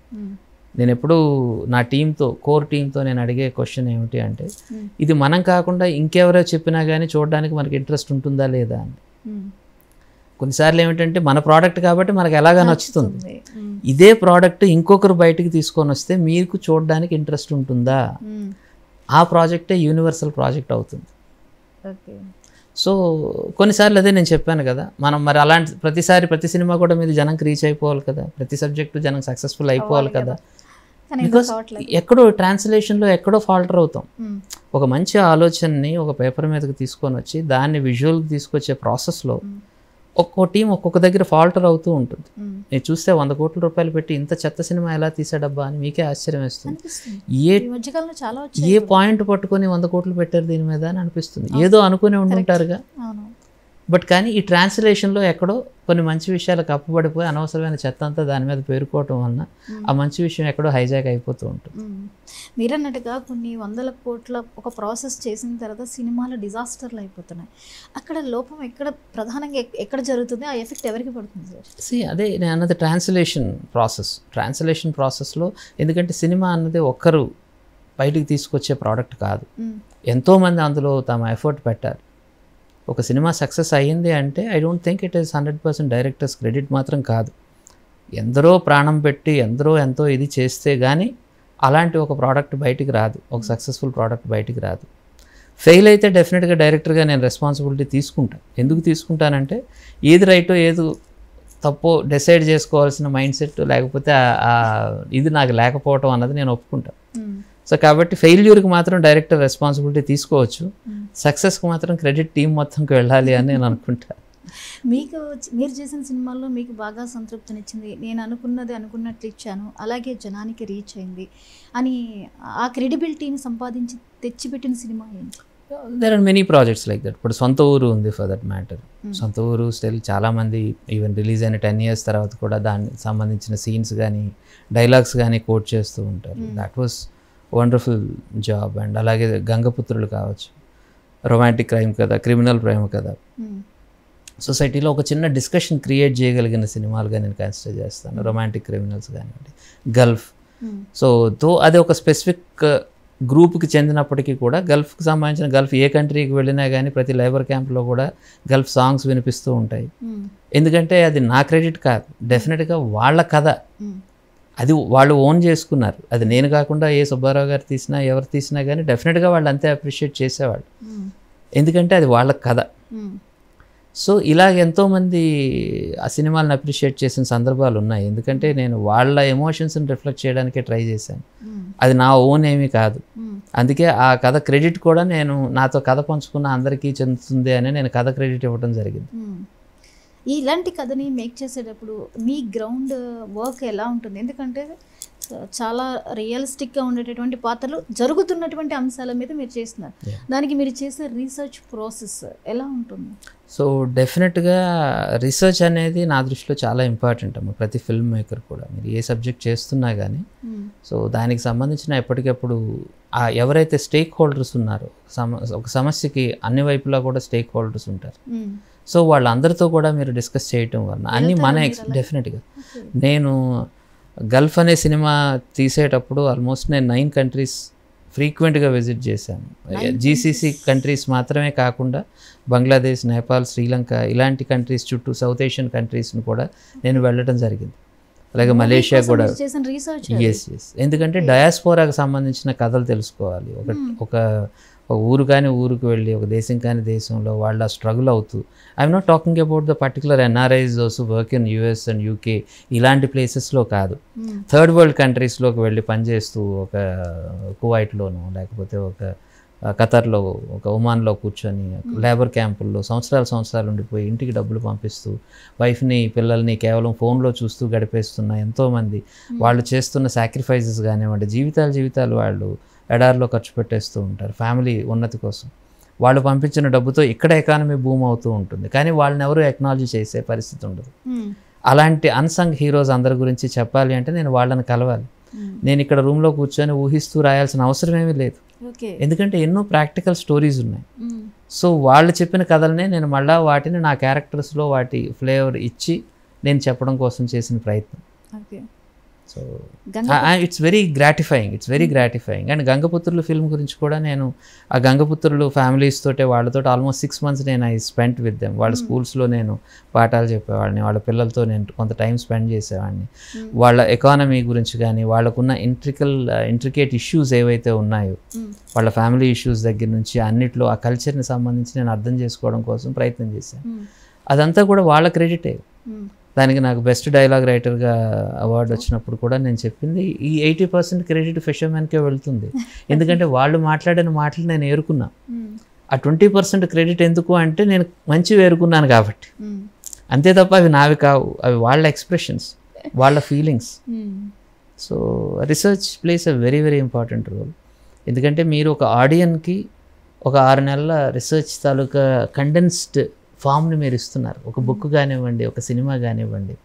నేను ఎప్పుడు నా టీంతో, కోర్ టీంతో నేను అడిగే క్వశ్చన్ ఏమిటి అంటే ఇది మనం కాకుండా ఇంకెవరో చెప్పినా కానీ చూడడానికి మనకి ఇంట్రెస్ట్ ఉంటుందా లేదా అని. కొన్నిసార్లు ఏమిటంటే మన ప్రోడక్ట్ కాబట్టి మనకు ఎలాగా నచ్చుతుంది, ఇదే ప్రోడక్ట్ ఇంకొకరు బయటికి తీసుకొని వస్తే మీకు చూడడానికి ఇంట్రెస్ట్ ఉంటుందా, ఆ ప్రాజెక్టే యూనివర్సల్ ప్రాజెక్ట్ అవుతుంది. సో కొన్నిసార్లు అదే నేను చెప్పాను కదా, మనం మరి అలాంటి ప్రతి సినిమా కూడా మీరు జనంకి రీచ్ అయిపోవాలి కదా, ప్రతి సబ్జెక్టు జనం సక్సెస్ఫుల్ అయిపోవాలి కదా. బికాస్ ఎక్కడో ట్రాన్స్లేషన్లో ఎక్కడో ఫాల్టర్ అవుతాం. ఒక మంచి ఆలోచనని ఒక పేపర్ మీదకి తీసుకొని వచ్చి దాన్ని విజువల్కి తీసుకొచ్చే ప్రాసెస్లో ఒక్కో టీం ఒక్కొక్క దగ్గర ఫాల్టర్ అవుతూ ఉంటుంది. నేను చూస్తే 100 కోట్ల రూపాయలు పెట్టి ఇంత చెత్త సినిమా ఎలా తీసాడబ్బా అని మీకే ఆశ్చర్యం వేస్తుంది. ఏ పాయింట్ పట్టుకొని 100 కోట్లు పెట్టారు దీని మీద అని అనిపిస్తుంది. ఏదో అనుకునే ఉంటుంటారుగా. బట్ కానీ ఈ ట్రాన్స్లేషన్లో ఎక్కడో కొన్ని మంచి విషయాలకు అప్పుబడిపోయి అనవసరమైన చెత్త అంతా దాని మీద పేరుకోవటం వలన ఆ మంచి విషయం ఎక్కడో హైజాక్ అయిపోతూ ఉంటుంది. మీరన్నట్టుగా కొన్ని 100 కోట్ల ఒక ప్రాసెస్ చేసిన తర్వాత సినిమాలు డిజాస్టర్లు అయిపోతున్నాయి. అక్కడ లోపం ఎక్కడ ప్రధానంగా ఎక్కడ జరుగుతుంది, ఆ ఎఫెక్ట్ ఎవరికి పడుతుంది సార్? అదే నేను అన్నది ట్రాన్స్లేషన్ ప్రాసెస్లో. ఎందుకంటే సినిమా అన్నది ఒక్కరు బయటికి తీసుకొచ్చే ప్రోడక్ట్ కాదు, ఎంతోమంది అందులో తమ ఎఫర్ట్ పెట్టారు. ఒక సినిమా సక్సెస్ అయ్యింది అంటే I don't think it is 100% directors credit మాత్రం కాదు. ఎందరో ప్రాణం పెట్టి ఎంతో ఇది చేస్తే కానీ అలాంటి ఒక ప్రోడక్ట్ బయటికి రాదు, ఒక సక్సెస్ఫుల్ ప్రోడక్ట్ బయటికి రాదు. ఫెయిల్ అయితే డెఫినెట్గా డైరెక్టర్గా నేను రెస్పాన్సిబిలిటీ తీసుకుంటాను. ఎందుకు తీసుకుంటానంటే ఏది రైటో ఏది తప్పో డిసైడ్ చేసుకోవాల్సిన మైండ్ సెట్ లేకపోతే ఇది నాకు లేకపోవటం అన్నది నేను ఒప్పుకుంటాను. సో కాబట్టి ఫెయిల్యూర్కి మాత్రం డైరెక్టర్ రెస్పాన్సిబిలిటీ తీసుకోవచ్చు, సక్సెస్కి మాత్రం క్రెడిట్ టీం మొత్తంకి వెళ్ళాలి అని నేను అనుకుంటాను. మీరు చేసిన సినిమాల్లో మీకు బాగా సంతృప్తినిచ్చింది, నేను అనుకున్నట్లు ఇచ్చాను, అలాగే జనానికి రీచ్ అయింది అని ఆ క్రెడిబిలిటీని సంపాదించి తెచ్చిపెట్టిన సినిమా ఏంటి? There are many projects like that. ఇప్పుడు సొంత ఊరు ఉంది ఫర్ దట్ మ్యాటర్. సొంత ఊరు స్టిల్ చాలామంది ఈవెన్ రిలీజ్ అయిన 10 years తర్వాత కూడా దానికి సంబంధించిన సీన్స్ కానీ డైలాగ్స్ కానీ కోట్ చేస్తూ ఉంటారు. That was wonderful job. And అలాగే గంగపుత్రులు కావచ్చు, రొమాంటిక్ క్రైమ్ కదా, క్రిమినల్ ప్రేమ కదా, సొసైటీలో ఒక చిన్న డిస్కషన్ క్రియేట్ చేయగలిగిన సినిమాలుగా నేను కన్సిడర్ చేస్తాను. రొమాంటిక్ క్రిమినల్స్ కానివ్వండి, గల్ఫ్. సో అది ఒక స్పెసిఫిక్ గ్రూప్కి చెందినప్పటికీ కూడా గల్ఫ్కి సంబంధించిన గల్ఫ్ ఏ కంట్రీకి వెళ్ళినా కానీ ప్రతి లేబర్ క్యాంప్లో కూడా గల్ఫ్ సాంగ్స్ వినిపిస్తూ ఉంటాయి. ఎందుకంటే అది నా క్రెడిట్ కాదు, డెఫినెట్గా వాళ్ళ కథ, అది వాళ్ళు ఓన్ చేసుకున్నారు. అది నేను కాకుండా ఏ సుబ్బారావు గారు తీసినా ఎవరు తీసినా కానీ డెఫినెట్గా వాళ్ళు అంతే అప్రిషియేట్ చేసేవాళ్ళు, ఎందుకంటే అది వాళ్ళ కథ. సో ఇలాగ ఎంతోమంది ఆ సినిమాలను అప్రిషియేట్ చేసిన సందర్భాలు ఉన్నాయి. ఎందుకంటే నేను వాళ్ళ ఎమోషన్స్ని రిఫ్లెక్ట్ చేయడానికే ట్రై చేశాను, అది నా ఓన్ ఏమీ కాదు. అందుకే ఆ కథ క్రెడిట్ కూడా నేను నాతో కథ పంచుకున్న అందరికీ చెందుతుంది అని నేను కథ క్రెడిట్ ఇవ్వడం జరిగింది. ఇలాంటి కథని మేక్ చేసేటప్పుడు మీ గ్రౌండ్ వర్క్ ఎలా ఉంటుంది? ఎందుకంటే చాలా రియలిస్టిక్గా ఉండేటటువంటి పాత్రలు, జరుగుతున్నటువంటి అంశాల మీద మీరు చేస్తున్నారు, దానికి మీరు చేసే రీసెర్చ్ ప్రాసెస్ ఎలా ఉంటుంది? సో డెఫినెట్గా రీసెర్చ్ అనేది నా దృష్టిలో చాలా ఇంపార్టెంట్ అమ్మ. ప్రతి ఫిల్మ్ మేకర్ కూడా మీరు ఏ సబ్జెక్ట్ చేస్తున్నా కానీ సో దానికి సంబంధించిన ఎప్పటికప్పుడు ఎవరైతే స్టేక్ హోల్డర్స్ ఉన్నారో, ఒక సమస్యకి అన్ని వైపులా కూడా స్టేక్ హోల్డర్స్ ఉంటారు. సో వాళ్ళందరితో కూడా మీరు డిస్కస్ చేయటం వలన అన్నీ మన డెఫినెట్గా నేను గల్ఫ్ అనే సినిమా తీసేటప్పుడు ఆల్మోస్ట్ నేను 9 countries ఫ్రీక్వెంట్గా విజిట్ చేశాను. జీసీసీ కంట్రీస్ మాత్రమే కాకుండా బంగ్లాదేశ్, నేపాల్, శ్రీలంక ఇలాంటి కంట్రీస్ చుట్టూ సౌత్ ఏషియన్ కంట్రీస్ని కూడా నేను వెళ్ళడం జరిగింది. అలాగే మలేషియా కూడా. ఎస్. ఎందుకంటే డయాస్పోరాకు సంబంధించిన కథలు తెలుసుకోవాలి. ఒక ఊరు కాని ఊరికి వెళ్ళి ఒక దేశం కాని దేశంలో వాళ్ళ స్ట్రగుల్ అవుతూ, I'm not talking about the particular NRIs also work in US and UK ఇలాంటి ప్లేసెస్లో కాదు, థర్డ్ వరల్డ్ కంట్రీస్లోకి వెళ్ళి పనిచేస్తూ ఒక కువైట్లోనో లేకపోతే ఒక ఖతర్లో, ఒక ఒమాన్లో కూర్చొని లేబర్ క్యాంపుల్లో సంవత్సరాలు ఉండిపోయి ఇంటికి డబ్బులు పంపిస్తూ వైఫ్ని పిల్లల్ని కేవలం ఫోన్లో చూస్తూ గడిపేస్తున్న ఎంతోమంది, వాళ్ళు చేస్తున్న సాక్రిఫైజెస్ కానివ్వండి, జీవితాలు వాళ్ళు ఎడారిలో ఖర్చు పెట్టేస్తూ ఉంటారు ఫ్యామిలీ ఉన్నతి కోసం. వాళ్ళు పంపించిన డబ్బుతో ఇక్కడ ఎకానమీ బూమ్ అవుతూ ఉంటుంది, కానీ వాళ్ళని ఎవరు ఎక్నాలజీ చేసే పరిస్థితి ఉండదు. అలాంటి అన్సంగ్ హీరోస్ అందరి గురించి చెప్పాలి అంటే నేను వాళ్ళని కలవాలి. నేను ఇక్కడ రూమ్లో కూర్చొని ఊహిస్తూ రాయాల్సిన అవసరం ఏమీ లేదు, ఎందుకంటే ఎన్నో ప్రాక్టికల్ స్టోరీస్ ఉన్నాయి. సో వాళ్ళు చెప్పిన కథలనే నేను మళ్ళీ వాటిని నా క్యారెక్టర్స్లో వాటి ఫ్లేవర్ ఇచ్చి నేను చెప్పడం కోసం చేసిన ప్రయత్నం. So it's very gratifying and Gangaputrulu film గురించి కూడా నేను ఆ గంగపుత్రులు ఫ్యామిలీస్ తోటే వాళ్ళతో ఆల్మోస్ట్ 6 months నేను ఐ స్పెంట్ విత్ దెమ్. వాళ్ళ స్కూల్స్లో నేను పాఠాలు చెప్పేవాడిని, వాళ్ళ పిల్లలతో నేను కొంత టైం స్పెండ్ చేసేవాడిని. వాళ్ళ ఎకానమీ గురించి కానీ వాళ్ళకున్న ఇంట్రికేట్ ఇష్యూస్ ఏవైతే ఉన్నాయో వాళ్ళ ఫ్యామిలీ ఇష్యూస్ దగ్గర నుంచి అన్నిట్లో ఆ కల్చర్ని సంబంధించి నేను అర్థం చేసుకోవడం కోసం ప్రయత్నం చేశాను. అదంతా కూడా వాళ్ళ క్రెడిటే. దానికి నాకు బెస్ట్ డైలాగ్ రైటర్గా అవార్డు వచ్చినప్పుడు కూడా నేను చెప్పింది ఈ 80% క్రెడిట్ ఫిషర్మెన్కే వెళ్తుంది. ఎందుకంటే వాళ్ళు మాట్లాడిన మాటలు నేను ఏరుకున్నా. ఆ 20% క్రెడిట్ ఎందుకు అంటే నేను మంచివి ఏరుకున్నాను కాబట్టి. అంతే తప్ప అవి నావి కావు, అవి వాళ్ళ ఎక్స్ప్రెషన్స్, వాళ్ళ feelings. So research plays a very very important role. ఎందుకంటే మీరు ఒక ఆడియన్కి ఒక 6 నెలల రీసెర్చ్ తాలూకా కండెన్స్డ్ ఫామ్ని మీరు ఇస్తున్నారు. ఒక బుక్ కానివ్వండి, ఒక సినిమా కానివ్వండి,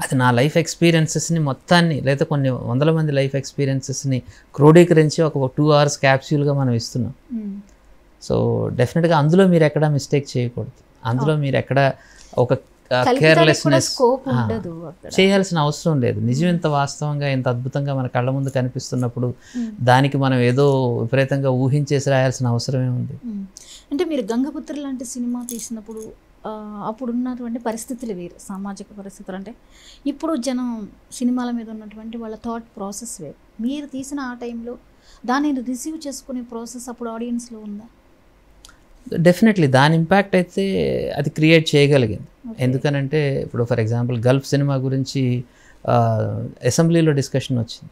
అది నా లైఫ్ ఎక్స్పీరియన్సెస్ని మొత్తాన్ని లేదా కొన్ని వందల మంది లైఫ్ ఎక్స్పీరియన్సెస్ని క్రోడీకరించి ఒక 2 hours క్యాప్స్యూల్గా మనం ఇస్తున్నాం. సో డెఫినెట్గా అందులో మీరు ఎక్కడా మిస్టేక్ చేయకూడదు. అందులో మీరు ఎక్కడ ఒక కేర్లెస్నెస్ చేయాల్సిన అవసరం లేదు. నిజం ఇంత వాస్తవంగా ఇంత అద్భుతంగా మన కళ్ళ ముందు కనిపిస్తున్నప్పుడు దానికి మనం ఏదో విపరీతంగా ఊహించేసి రాయాల్సిన అవసరమే ఉంది. అంటే మీరు గంగపుత్ర లాంటి సినిమా తీసినప్పుడు అప్పుడు ఉన్నటువంటి పరిస్థితులు వేరు, సామాజిక పరిస్థితులు. అంటే ఇప్పుడు జనం సినిమాల మీద ఉన్నటువంటి వాళ్ళ థాట్ ప్రాసెస్ వేరు. మీరు తీసిన ఆ టైంలో దానిని రిసీవ్ చేసుకునే ప్రాసెస్ అప్పుడు ఆడియన్స్లో ఉందా? డెఫినెట్లీ దాని ఇంపాక్ట్ అయితే అది క్రియేట్ చేయగలిగింది. ఎందుకనంటే ఇప్పుడు ఫర్ ఎగ్జాంపుల్ గల్ఫ్ సినిమా గురించి అసెంబ్లీలో డిస్కషన్ వచ్చింది.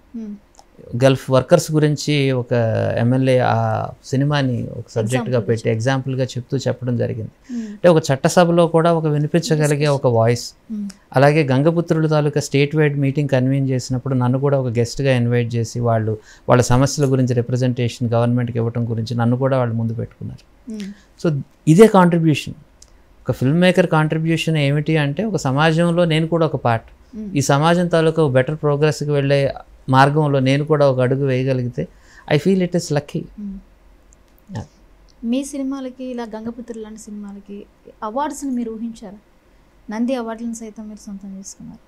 గల్ఫ్ వర్కర్స్ గురించి ఒక ఎమ్మెల్యే ఆ సినిమాని ఒక సబ్జెక్ట్గా పెట్టి ఎగ్జాంపుల్గా చెప్పడం జరిగింది. అంటే ఒక చట్టసభలో కూడా ఒక వినిపించగలిగే ఒక వాయిస్. అలాగే గంగపుత్రుల తాలూకా స్టేట్ వైడ్ మీటింగ్ కన్వీన్ చేసినప్పుడు నన్ను కూడా ఒక గెస్ట్గా ఇన్వైట్ చేసి వాళ్ళ సమస్యల గురించి రిప్రజెంటేషన్ గవర్నమెంట్కి ఇవ్వడం గురించి నన్ను కూడా వాళ్ళు ముందు పెట్టుకున్నారు. సో ఇదే కాంట్రిబ్యూషన్, ఒక ఫిల్మ్ మేకర్ కాంట్రిబ్యూషన్ ఏమిటి అంటే ఒక సమాజంలో నేను కూడా ఒక పార్ట్. ఈ సమాజం తాలూకా బెటర్ ప్రోగ్రెస్కి వెళ్ళే మార్గంలో నేను కూడా ఒక అడుగు వేయగలిగితే I feel it is lucky. మీ సినిమాలకి ఇలా గంగపుత్రులు లాంటి సినిమాలకి అవార్డ్స్ని మీరు ఊహించారా? నంది అవార్డులను సైతం మీరు సొంతం చేసుకున్నారు.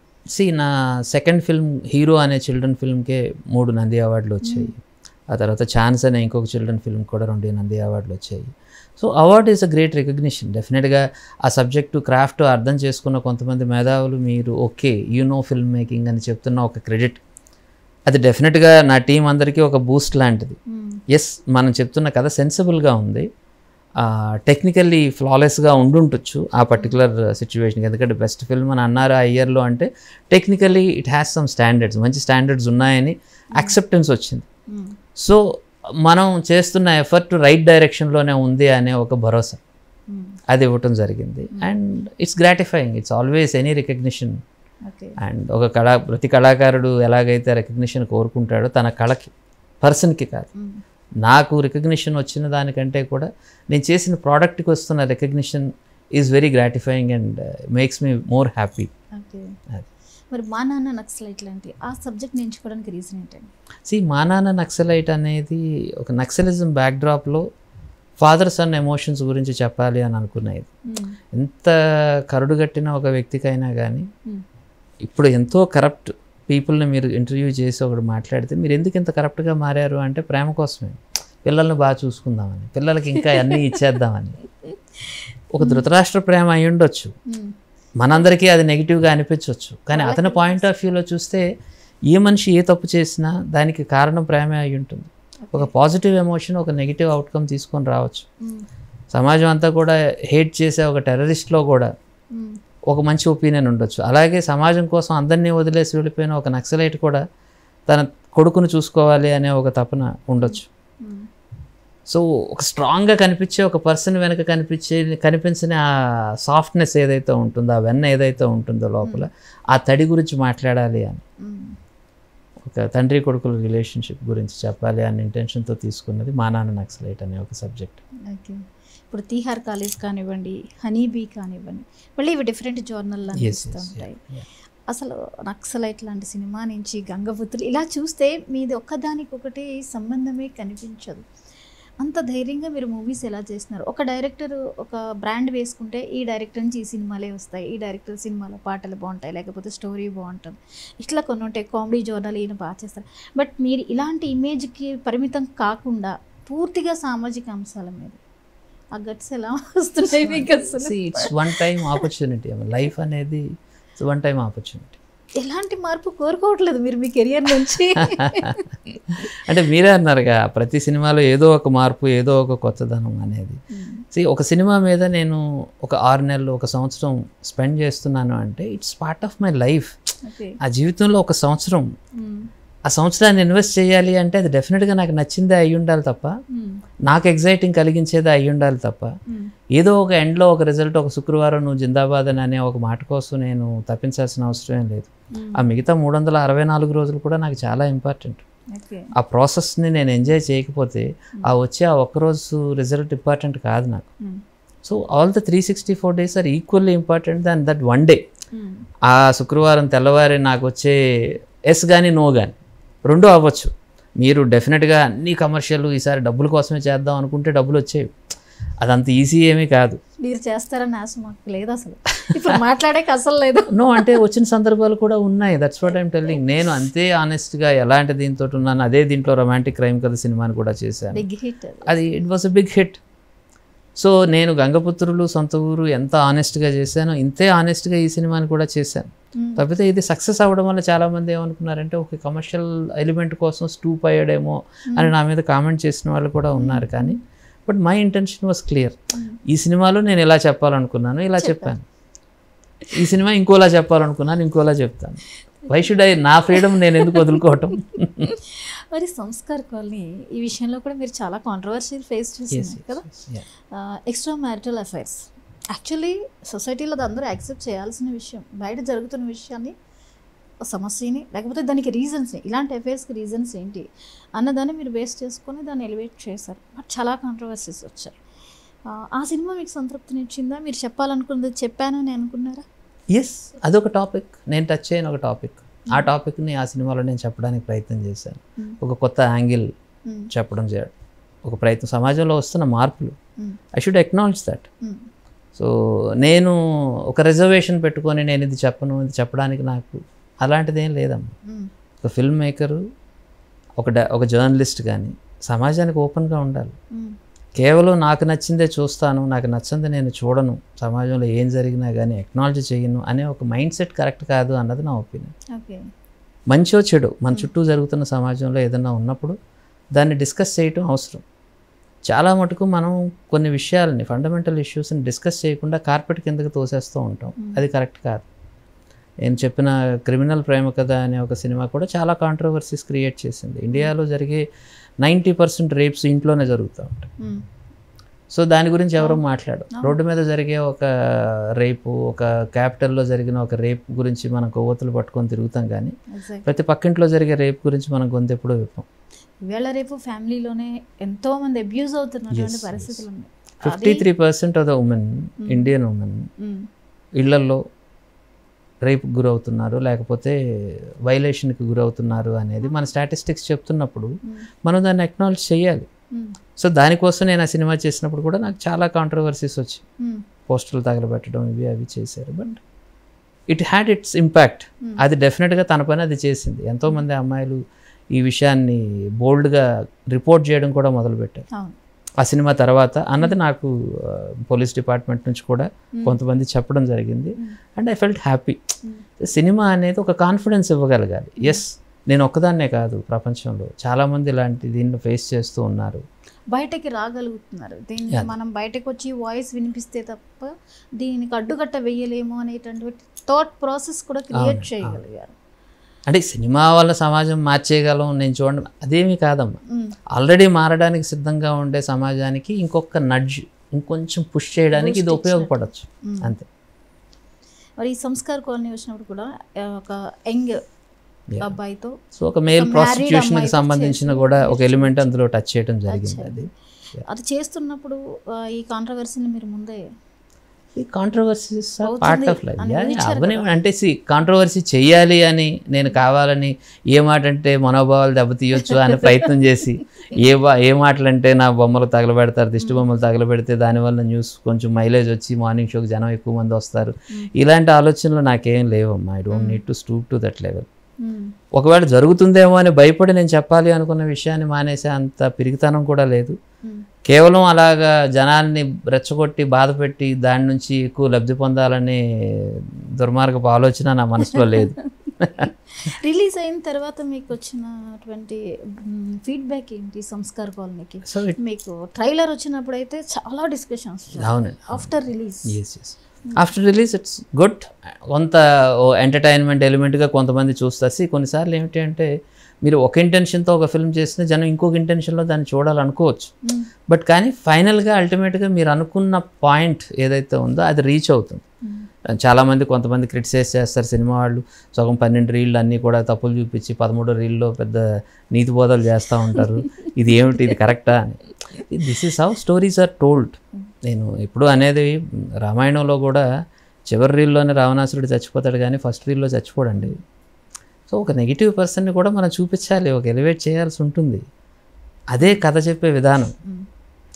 నా సెకండ్ ఫిల్మ్ హీరో అనే చిల్డ్రన్ ఫిల్మ్కే 3 నంది అవార్డులు వచ్చాయి. ఆ తర్వాత ఛాన్స్ అనే ఇంకొక చిల్డ్రన్ ఫిల్మ్ కూడా 2 నంది అవార్డులు వచ్చాయి. So award is a great recognition. డెఫినెట్గా ఆ సబ్జెక్టు క్రాఫ్ట్ అర్థం చేసుకున్న కొంతమంది మేధావులు మీరు ఓకే ఫిల్మ్ మేకింగ్ అని చెప్తున్న ఒక క్రెడిట్, అది డెఫినెట్గా నా టీం అందరికీ ఒక బూస్ట్ లాంటిది. ఎస్, మనం చెప్తున్న కథ సెన్సిబుల్గా ఉంది, టెక్నికల్లీ ఫ్లాలెస్గా ఉండుంటొచ్చు ఆ పర్టికులర్ సిచ్యువేషన్కి. ఎందుకంటే బెస్ట్ ఫిల్మ్ అని అన్నారు ఆ ఇయర్లో అంటే technically it has some standards, మంచి స్టాండర్డ్స్ ఉన్నాయని యాక్సెప్టెన్స్ వచ్చింది. సో మనం చేస్తున్న ఎఫర్ట్ రైట్ డైరెక్షన్లోనే ఉంది అనే ఒక భరోసా అది ఇవ్వటం జరిగింది. And it's gratifying, it's always any recognition. And ప్రతి కళాకారుడు ఎలాగైతే రికగ్నిషన్ కోరుకుంటాడో తన కళకి, పర్సన్కి కాదు, నాకు రికగ్నిషన్ వచ్చిన దానికంటే కూడా నేను చేసిన ప్రోడక్ట్కి వస్తున్న recognition is very gratifying and makes me more happy. మరి మా నాన్న నక్సలైట్ లాంటి ఆ సబ్జెక్ట్ని ఎంచుకోవడానికి రీజన్ ఏంటండి? మా నాన్న నక్సలైట్ అనేది ఒక నక్సలిజం బ్యాక్డ్రాప్లో ఫాదర్ సన్ ఎమోషన్స్ గురించి చెప్పాలి అని అనుకునేది. ఎంత కరుడుగట్టిన ఒక వ్యక్తికైనా కానీ ఇప్పుడు ఎంతో కరప్ట్ పీపుల్ని మీరు ఇంటర్వ్యూ చేసి ఒకటి మాట్లాడితే మీరు ఎందుకు ఇంత కరప్ట్గా మారారు అంటే ప్రేమ కోసమే, పిల్లల్ని బాగా చూసుకుందామని, పిల్లలకి ఇంకా అన్నీ ఇచ్చేద్దామని. ఒక ధృతరాష్ట్ర ప్రేమ అయి ఉండొచ్చు, మనందరికీ అది నెగిటివ్గా అనిపించవచ్చు, కానీ అతని పాయింట్ ఆఫ్ వ్యూలో చూస్తే ఏ మనిషి ఏ తప్పు చేసినా దానికి కారణం ప్రేమే అయి ఉంటుంది. ఒక పాజిటివ్ ఎమోషన్ ఒక నెగిటివ్ అవుట్కమ్ తీసుకొని రావచ్చు. సమాజం అంతా కూడా హేట్ చేసే ఒక టెర్రరిస్ట్లో కూడా ఒక మంచి ఒపీనియన్ ఉండొచ్చు. అలాగే సమాజం కోసం అందరినీ వదిలేసి వెళ్ళిపోయిన ఒక నక్సలైట్ కూడా తన కొడుకును చూసుకోవాలి అనే ఒక తపన ఉండొచ్చు. సో ఒక స్ట్రాంగ్గా కనిపించే ఒక పర్సన్ వెనక కనిపించిన ఆ సాఫ్ట్నెస్ ఏదైతే ఉంటుందో, ఆ వెన్న ఏదైతే ఉంటుందో లోపల, ఆ తడి గురించి మాట్లాడాలి అని, ఒక తండ్రి కొడుకుల రిలేషన్షిప్ గురించి చెప్పాలి అనే ఇంటెన్షన్తో తీసుకున్నది మా నాన్న నక్సలైట్ అనే ఒక సబ్జెక్ట్. ఓకే, ఇప్పుడు తీహార్ కాలేజ్ కానివ్వండి, హనీబీ కానివ్వండి, మళ్ళీ ఇవి డిఫరెంట్ జర్నల్ అనిపిస్తూ ఉంటాయి. అసలు నక్సలైట్ లాంటి సినిమా నుంచి గంగపుత్రులు ఇలా చూస్తే మీది ఒక్కదానికొకటి సంబంధమే కనిపించదు. అంత ధైర్యంగా మీరు మూవీస్ ఎలా చేస్తున్నారు? ఒక డైరెక్టర్ ఒక బ్రాండ్ వేసుకుంటే ఈ డైరెక్టర్ నుంచి ఈ సినిమాలే వస్తాయి, ఈ డైరెక్టర్ సినిమాలో పాటలు బాగుంటాయి, లేకపోతే స్టోరీ బాగుంటుంది, ఇట్లా కొన్ని ఉంటాయి, కామెడీ జోనల్ ఈయన బాగా చేస్తారు. బట్ మీరు ఇలాంటి ఇమేజ్కి పరిమితం కాకుండా పూర్తిగా సామాజిక అంశాల మీద ఆ గట్స్ ఎలా వస్తున్నాయి మీకు అసలు? It's one time opportunity. Life అనేది ఇట్స్ వన్ టైం ఆపర్చునిటీ. ఎలాంటి మార్పు కోరుకోవట్లేదు మీరు మీ కెరియర్ నుంచి? అంటే మీరే అన్నారుగా ప్రతి సినిమాలో ఏదో ఒక మార్పు, ఏదో ఒక కొత్తదనం అనేది. ఒక సినిమా మీద నేను ఒక 6 నెలలు, 1 సంవత్సరం స్పెండ్ చేస్తున్నాను అంటే it's part of my life. ఆ జీవితంలో 1 సంవత్సరం, ఆ సంవత్సరాన్ని ఇన్వెస్ట్ చేయాలి అంటే అది డెఫినెట్గా నాకు నచ్చిందే అయి ఉండాలి తప్ప, నాకు ఎగ్జైటింగ్ కలిగించేదే అయి ఉండాలి తప్ప, ఏదో ఒక ఎండ్లో ఒక రిజల్ట్, ఒక శుక్రవారం నువ్వు జిందాబాద్ అని అనే ఒక మాట కోసం నేను తప్పించాల్సిన అవసరం ఏం లేదు. ఆ మిగతా 364 రోజులు కూడా నాకు చాలా ఇంపార్టెంట్. ఆ ప్రాసెస్ని నేను ఎంజాయ్ చేయకపోతే ఆ వచ్చే ఆ ఒక్కరోజు రిజల్ట్ ఇంపార్టెంట్ కాదు నాకు. So all the 364 days are equally important than that one day. ఆ శుక్రవారం తెల్లవారి నాకు వచ్చే ఎస్ కానీ నో కానీ 2 అవ్వచ్చు. మీరు డెఫినెట్గా అన్ని కమర్షియల్ ఈసారి డబ్బుల కోసమే చేద్దాం అనుకుంటే డబ్బులు వచ్చేవి. అదంత ఈజీ ఏమీ కాదు. మీరు చేస్తారని ఆశ మాకు లేదు అసలు, ఇప్పుడు మాట్లాడే అసలు లేదు. నో అంటే వచ్చిన సందర్భాలు కూడా ఉన్నాయి. That's what I'm telling. నేను అంతే ఆనెస్ట్గా ఎలాంటి దీంతో ఉన్నాను, అదే దీంట్లో రొమాంటిక్ క్రైమ్ కథ సినిమాని కూడా చేశాను. అది it was a big hit. So నేను గంగపుత్రులు, సొంత ఊరు ఎంత ఆనెస్ట్గా చేశానో ఇంతే ఆనెస్ట్గా ఈ సినిమాని కూడా చేశాను. కాకపోతే ఇది సక్సెస్ అవ్వడం వల్ల చాలామంది ఏమనుకున్నారంటే ఒక కమర్షియల్ ఎలిమెంట్ కోసం స్టూప్ అయ్యాడేమో అని నా మీద కామెంట్ చేసిన వాళ్ళు కూడా ఉన్నారు. కానీ but my intention was clear. ఈ సినిమాలో నేను ఇలా చెప్పాలనుకున్నాను, ఇలా చెప్పాను. ఈ సినిమా ఇంకోలా చెప్పాలనుకున్నాను, ఇంకోలా చెప్తాను. వై షుడ్ ఐ, నా ఫ్రీడమ్ నేను ఎందుకు వదులుకోవటం? మరి సంస్కార్ కాలనీ ఈ విషయంలో కూడా మీరు చాలా కాంట్రవర్షియల్ ఫేస్ చేస్తున్నారు కదా. ఎక్స్ట్రా మ్యారిటల్ అఫైర్స్ యాక్చువల్లీ సొసైటీలో అది అందరూ యాక్సెప్ట్ చేయాల్సిన విషయం. బయట జరుగుతున్న విషయాన్ని, సమస్యని, లేకపోతే దానికి రీజన్స్ని, ఇలాంటి అఫైర్స్కి రీజన్స్ ఏంటి అన్నదాన్ని మీరు బేస్ చేసుకొని దాన్ని ఎలివేట్ చేశారు. బట్ చాలా కాంట్రవర్సీస్ వచ్చాయి. ఆ సినిమా మీకు సంతృప్తినిచ్చిందా? మీరు చెప్పాలనుకున్నది చెప్పానని అనుకున్నారా? ఎస్, అదొక టాపిక్, నేను టచ్ చేయని ఒక టాపిక్. ఆ టాపిక్ని ఆ సినిమాలో నేను చెప్పడానికి ప్రయత్నం చేశాను. ఒక కొత్త యాంగిల్ చెప్పడం చేయడం, ఒక ప్రయత్నం, సమాజంలో వస్తున్న మార్పులు. I should acknowledge that. So నేను ఒక రిజర్వేషన్ పెట్టుకొని నేను ఇది చెప్పను, ఇది చెప్పడానికి నాకు అలాంటిది ఏం లేదమ్మా. ఒక ఫిల్మ్ మేకరు, ఒక జర్నలిస్ట్ కానీ సమాజానికి ఓపెన్గా ఉండాలి. కేవలం నాకు నచ్చిందే చూస్తాను, నాకు నచ్చింది నేను చూడను, సమాజంలో ఏం జరిగినా కానీ అక్నాలెడ్జ్ చేయను అనే ఒక మైండ్ సెట్ కరెక్ట్ కాదు అన్నది నా ఒపీనియన్. మంచో చెడు మన చుట్టూ జరుగుతున్న సమాజంలో ఏదన్నా ఉన్నప్పుడు దాన్ని డిస్కస్ చేయటం అవసరం. చాలా మటుకు మనం కొన్ని విషయాలని, ఫండమెంటల్ ఇష్యూస్ని డిస్కస్ చేయకుండా కార్పెట్ కిందకి తోసేస్తూ ఉంటాం. అది కరెక్ట్ కాదు. నేను చెప్పిన క్రిమినల్ ప్రేమ కథ అనే ఒక సినిమా కూడా చాలా కాంట్రవర్సీస్ క్రియేట్ చేసింది. ఇండియాలో జరిగే 90% రేప్స్ ఇంట్లోనే జరుగుతూ ఉంటాయి. సో దాని గురించి ఎవరో మాట్లాడు. రోడ్డు మీద జరిగే ఒక రేపు, ఒక క్యాపిటల్లో జరిగిన ఒక రేప్ గురించి మనం కొవ్వొత్తులు పట్టుకొని తిరుగుతాం, కానీ ప్రతి పక్కింట్లో జరిగే రేప్ గురించి మనం గొంతు ఎప్పుడూ విప్పాం. ఇవాళ రేపు ఫ్యామిలీలోనే ఎంతో మంది అబ్యూజ్ అవుతున్నటువంటి పరిస్థితులు ఉన్నాయి. 53% of the women, Indian women ఇళ్లలో రేపుకి గురవుతున్నారు, లేకపోతే వైలేషన్కి గురవుతున్నారు అనేది మన స్టాటిస్టిక్స్ చెప్తున్నప్పుడు మనం దాన్ని అక్నాలెడ్జ్ చేయాలి. సో దానికోసం నేను ఆ సినిమా చేసినప్పుడు కూడా నాకు చాలా కాంట్రవర్సీస్ వచ్చాయి. పోస్టర్లు తగలబెట్టడం, ఇవి అవి చేశారు. But it had it's impact. అది డెఫినెట్గా తన పని అది చేసింది. ఎంతోమంది అమ్మాయిలు ఈ విషయాన్ని బోల్డ్గా రిపోర్ట్ చేయడం కూడా మొదలుపెట్టారు ఆ సినిమా తర్వాత అన్నది నాకు పోలీస్ డిపార్ట్మెంట్ నుంచి కూడా కొంతమంది చెప్పడం జరిగింది. And I felt happy. Cinema అనేది ఒక కాన్ఫిడెన్స్ ఇవ్వగలగాలి. ఎస్, నేను ఒక్కదాన్నే కాదు, ప్రపంచంలో చాలామంది ఇలాంటి దీన్ని ఫేస్ చేస్తూ ఉన్నారు, బయటకి రాగలుగుతున్నారు. దీన్ని మనం బయటకు వచ్చి వాయిస్ వినిపిస్తే తప్ప దీనికి అడ్డుకట్ట వేయలేము అనేటువంటి థాట్ ప్రాసెస్ కూడా క్రియేట్ చేయగలిగారు. అంటే సినిమా వల్ల సమాజం మార్చేయగలం నేను చూడండి, అదేమీ కాదమ్మా. ఆల్రెడీ మారడానికి సిద్ధంగా ఉండే సమాజానికి ఇంకొక నడ్జ్, ఇంకొంచెం పుష్ చేయడానికి ఇది ఉపయోగపడవచ్చు అంతే. మరి ఈ సంస్కార్ కాలనీ వచ్చినప్పుడు కూడా ఒక యంగ్ అబ్బాయితో, సో ఒక మేల్ ప్రాస్టిట్యూషన్కి సంబంధించిన కూడా ఒక ఎలిమెంట్ అందులో టచ్ చేయడం జరిగింది. అది చేస్తున్నప్పుడు ఈ కాంట్రవర్సీని మీరు ముందే కాంట్రవర్సీస్ పార్ట్ ఆఫ్ లైఫ్. అవన్నీ అంటే కాంట్రవర్సీ చెయ్యాలి అని నేను కావాలని ఏ మాట అంటే మనోభావాలు దెబ్బతీయొచ్చు అని ప్రయత్నం చేసి ఏ మాటలు అంటే నా బొమ్మలు తగలబెడతారు, దిష్టి బొమ్మలు తగలబెడితే దానివల్ల న్యూస్ కొంచెం మైలేజ్ వచ్చి మార్నింగ్ షోకి జనం ఎక్కువ మంది వస్తారు, ఇలాంటి ఆలోచనలు నాకేం లేవమ్మా. I don't need to stoop to that level. ఒకవేళ జరుగుతుందేమో అని భయపడి నేను చెప్పాలి అనుకున్న విషయాన్ని మానేసే అంత పిరిగితనం కూడా లేదు. కేవలం అలాగా జనాల్ని రెచ్చగొట్టి బాధపెట్టి దాని నుంచి ఎక్కువ లబ్ధి పొందాలనే దుర్మార్గపు ఆలోచన నా మనసులో లేదు. రిలీజ్ అయిన తర్వాత మీకు వచ్చినటువంటి ఫీడ్బ్యాక్ ఏంటి సంస్కార్ కాలనీకి? మీకు ట్రైలర్ వచ్చినప్పుడు అయితే చాలా డిస్కషన్స్. అవును, after release after release it's good. కొంత ఎంటర్టైన్మెంట్ ఎలిమెంట్గా కొంతమంది చూస్తారు. కొన్నిసార్లు ఏమిటి అంటే మీరు ఒక ఇంటెన్షన్తో ఒక ఫిల్మ్ చేస్తే జనం ఇంకొక ఇంటెన్షన్లో దాన్ని చూడాలనుకోవచ్చు. బట్ కానీ ఫైనల్గా అల్టిమేట్గా మీరు అనుకున్న పాయింట్ ఏదైతే ఉందో అది రీచ్ అవుతుంది. చాలామంది కొంతమంది క్రిటిసైజ్ చేస్తారు సినిమా వాళ్ళు, సగం 12 రీళ్ళు అన్నీ కూడా తప్పులు చూపించి 13 రీల్లో పెద్ద నీతి బోధలు చేస్తూ ఉంటారు. ఇది ఏమిటి, ఇది కరెక్టా అని. This is how stories are told. నేను ఎప్పుడు అనేది రామాయణంలో కూడా చివరి రీల్లోనే రావణాసురుడు చచ్చిపోతాడు కానీ ఫస్ట్ రీల్లో చచ్చిపోడండి. సో ఒక నెగిటివ్ పర్సన్ని కూడా మనం చూపించాలి, ఒక ఎలివేట్ చేయాల్సి ఉంటుంది. అదే కథ చెప్పే విధానం.